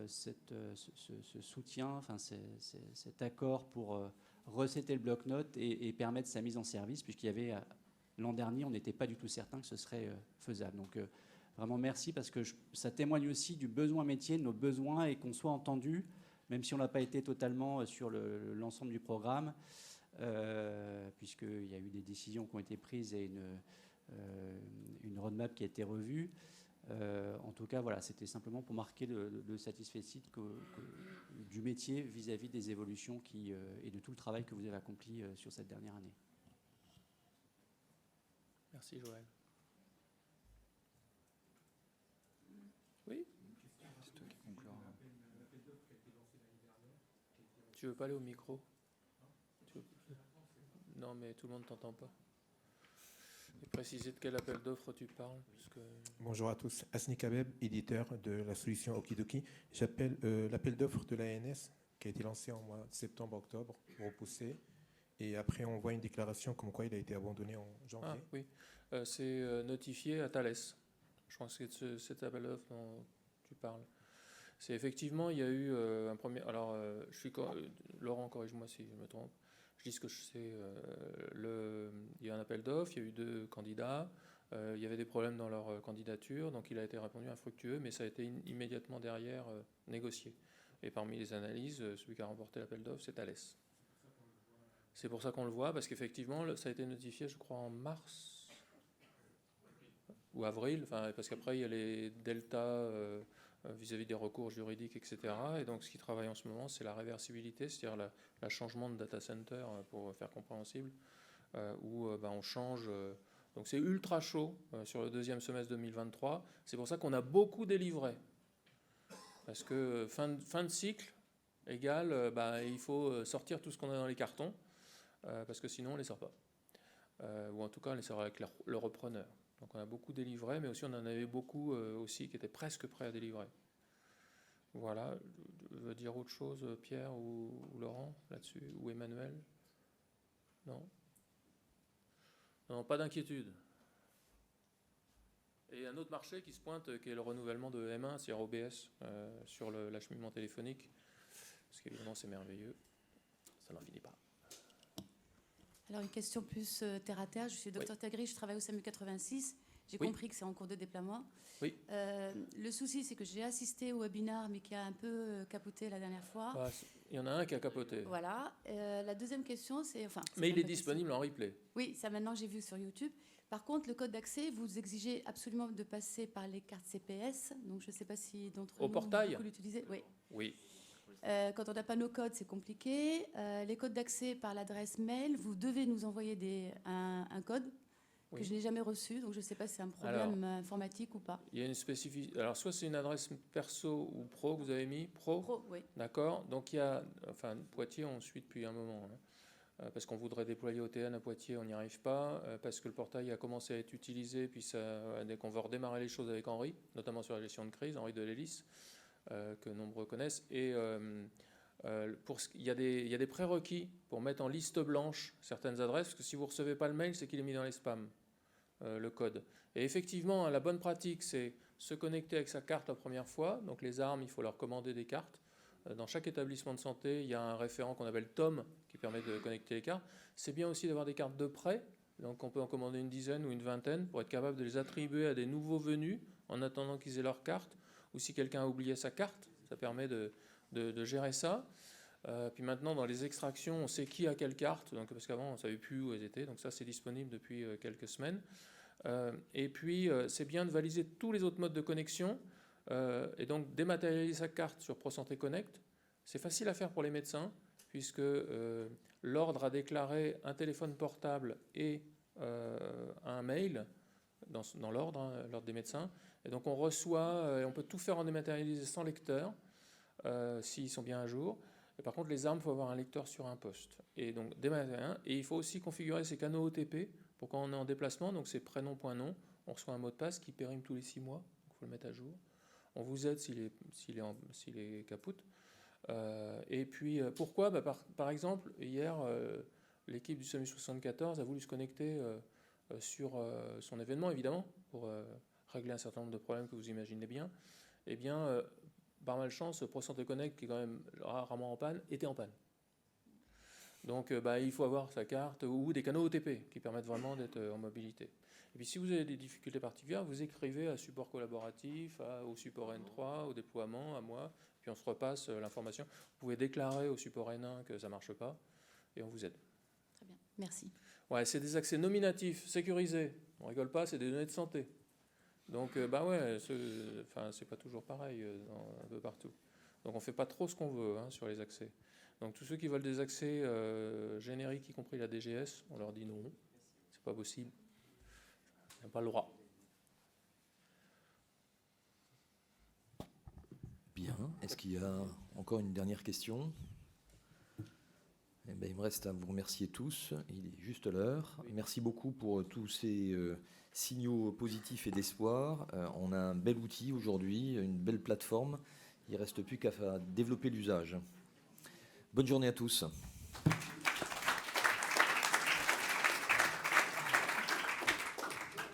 ce soutien, enfin cet accord pour recéter le bloc-notes et permettre sa mise en service, puisqu'il y avait l'an dernier, on n'était pas du tout certain que ce serait faisable. Donc vraiment merci, parce que ça témoigne aussi du besoin métier, de nos besoins, et qu'on soit entendu, même si on n'a pas été totalement sur l'ensemble du programme, puisqu'il y a eu des décisions qui ont été prises et une roadmap qui a été revue. En tout cas, voilà, c'était simplement pour marquer le satisfecit du métier vis-à-vis des évolutions et de tout le travail que vous avez accompli sur cette dernière année. Merci Joël. Oui. Tu veux pas aller au micro? Non, mais tout le monde t'entend pas. Et préciser de quel appel d'offres tu parles, parce que... Bonjour à tous, Asni Kabeb, éditeur de la solution Okidoki. J'appelle l'appel d'offres de l'ANS qui a été lancé en mois de septembre-octobre, repoussé. Et après, on voit une déclaration comme quoi il a été abandonné en janvier. Ah oui, c'est notifié à Thales. Je pense que c'est cet appel d'offres dont tu parles. C'est effectivement, il y a eu un premier... Alors, Laurent, corrige-moi si je me trompe. Je dis ce que je sais. Il y a un appel d'offres, il y a eu 2 candidats. Il y avait des problèmes dans leur candidature, donc il a été répondu infructueux, mais ça a été immédiatement derrière négocié. Et parmi les analyses, celui qui a remporté l'appel d'offres, c'est Thales. C'est pour ça qu'on le voit, parce qu'effectivement, ça a été notifié, je crois, en mars ou avril, parce qu'après, il y a les deltas vis-à-vis des recours juridiques, etc. Et donc, ce qui travaille en ce moment, c'est la réversibilité, c'est-à-dire le changement de data center, pour faire compréhensible, où on change... donc, c'est ultra chaud sur le 2e semestre 2023. C'est pour ça qu'on a beaucoup délivré. Parce que fin de cycle égale, il faut sortir tout ce qu'on a dans les cartons, parce que sinon, on ne les sort pas. Ou en tout cas, on les sort avec le repreneur. Donc on a beaucoup délivré, mais aussi on en avait beaucoup aussi qui étaient presque prêts à délivrer. Voilà. Tu veux dire autre chose, Pierre ou Laurent, là-dessus? Ou Emmanuel? Non, pas d'inquiétude. Et un autre marché qui se pointe, qui est le renouvellement de M1, c'est-à-dire OBS, sur l'acheminement téléphonique. Parce qu'évidemment, c'est merveilleux. Ça n'en finit pas. Alors, une question plus terre à terre. Je suis Dr Tagri, je travaille au SAMU 86. J'ai compris que c'est en cours de déploiement. Oui. Le souci, c'est que j'ai assisté au webinaire, mais qui a un peu capoté la dernière fois. Il y en a un qui a capoté. Voilà. La deuxième question, c'est... Mais il est disponible en replay. Oui, ça maintenant j'ai vu sur YouTube. Par contre, le code d'accès, vous exigez absolument de passer par les cartes CPS. Donc, je ne sais pas si d'entre vous... Au portail ? Beaucoup l'utilisez. Oui. Oui. Quand on n'a pas nos codes, c'est compliqué. Les codes d'accès par l'adresse mail, vous devez nous envoyer un code que je n'ai jamais reçu. Donc, je ne sais pas si c'est un problème informatique ou pas. Il y a une spécificité. Alors, soit c'est une adresse perso ou pro que vous avez mis. Pro, oui. D'accord. Donc, il y a... Enfin, Poitiers, on suit depuis un moment. Parce qu'on voudrait déployer OTN à Poitiers, on n'y arrive pas, parce que le portail a commencé à être utilisé, puis dès qu'on veut redémarrer les choses avec Henri, notamment sur la gestion de crise, Henri de Lélis, que nombreux connaissent, et il y a des prérequis pour mettre en liste blanche certaines adresses, parce que si vous ne recevez pas le mail, c'est qu'il est mis dans les spams, le code. Et effectivement, la bonne pratique, c'est se connecter avec sa carte la première fois, donc les armes, il faut leur commander des cartes. Dans chaque établissement de santé, il y a un référent qu'on appelle Tom qui permet de connecter les cartes. C'est bien aussi d'avoir des cartes de prêt. Donc on peut en commander une dizaine ou une vingtaine pour être capable de les attribuer à des nouveaux venus en attendant qu'ils aient leur carte. Ou si quelqu'un a oublié sa carte, ça permet de gérer ça. Puis maintenant, dans les extractions, on sait qui a quelle carte. Donc, parce qu'avant, on ne savait plus où elles étaient. Donc ça, c'est disponible depuis quelques semaines. Et puis, c'est bien de valider tous les autres modes de connexion. Et donc dématérialiser sa carte sur ProSanté Connect, c'est facile à faire pour les médecins, puisque l'ordre a déclaré un téléphone portable et un mail dans l'ordre, l'ordre des médecins. Et donc on reçoit, et on peut tout faire en dématérialisé sans lecteur, s'ils sont bien à jour. Et par contre, les armes, il faut avoir un lecteur sur un poste. Et donc dématérialisé. Et il faut aussi configurer ces canaux OTP pour quand on est en déplacement, donc c'est prénom.nom, on reçoit un mot de passe qui périme tous les 6 mois, donc il faut le mettre à jour. On vous aide s'il est capote. Et puis, pourquoi ? Par exemple, hier, l'équipe du SAMU 74 a voulu se connecter sur son événement, évidemment, pour régler un certain nombre de problèmes que vous imaginez bien. Eh bien, par malchance, ProSanté Connect, qui est quand même rarement en panne, était en panne. Donc, il faut avoir sa carte ou des canaux OTP qui permettent vraiment d'être en mobilité. Et puis si vous avez des difficultés particulières, vous écrivez à support collaboratif, au support N3, au déploiement, à moi, puis on se repasse l'information. Vous pouvez déclarer au support N1 que ça ne marche pas, et on vous aide. Très bien, merci. Ouais, c'est des accès nominatifs, sécurisés. On ne rigole pas, c'est des données de santé. Donc, c'est pas toujours pareil un peu partout. Donc on ne fait pas trop ce qu'on veut sur les accès. Donc tous ceux qui veulent des accès génériques, y compris la DGS, on leur dit non, c'est pas possible. On n'a pas le droit. Bien. Est-ce qu'il y a encore une dernière question ? Eh bien, il me reste à vous remercier tous. Il est juste l'heure. Oui. Merci beaucoup pour tous ces signaux positifs et d'espoir. On a un bel outil aujourd'hui, une belle plateforme. Il ne reste plus qu'à développer l'usage. Bonne journée à tous.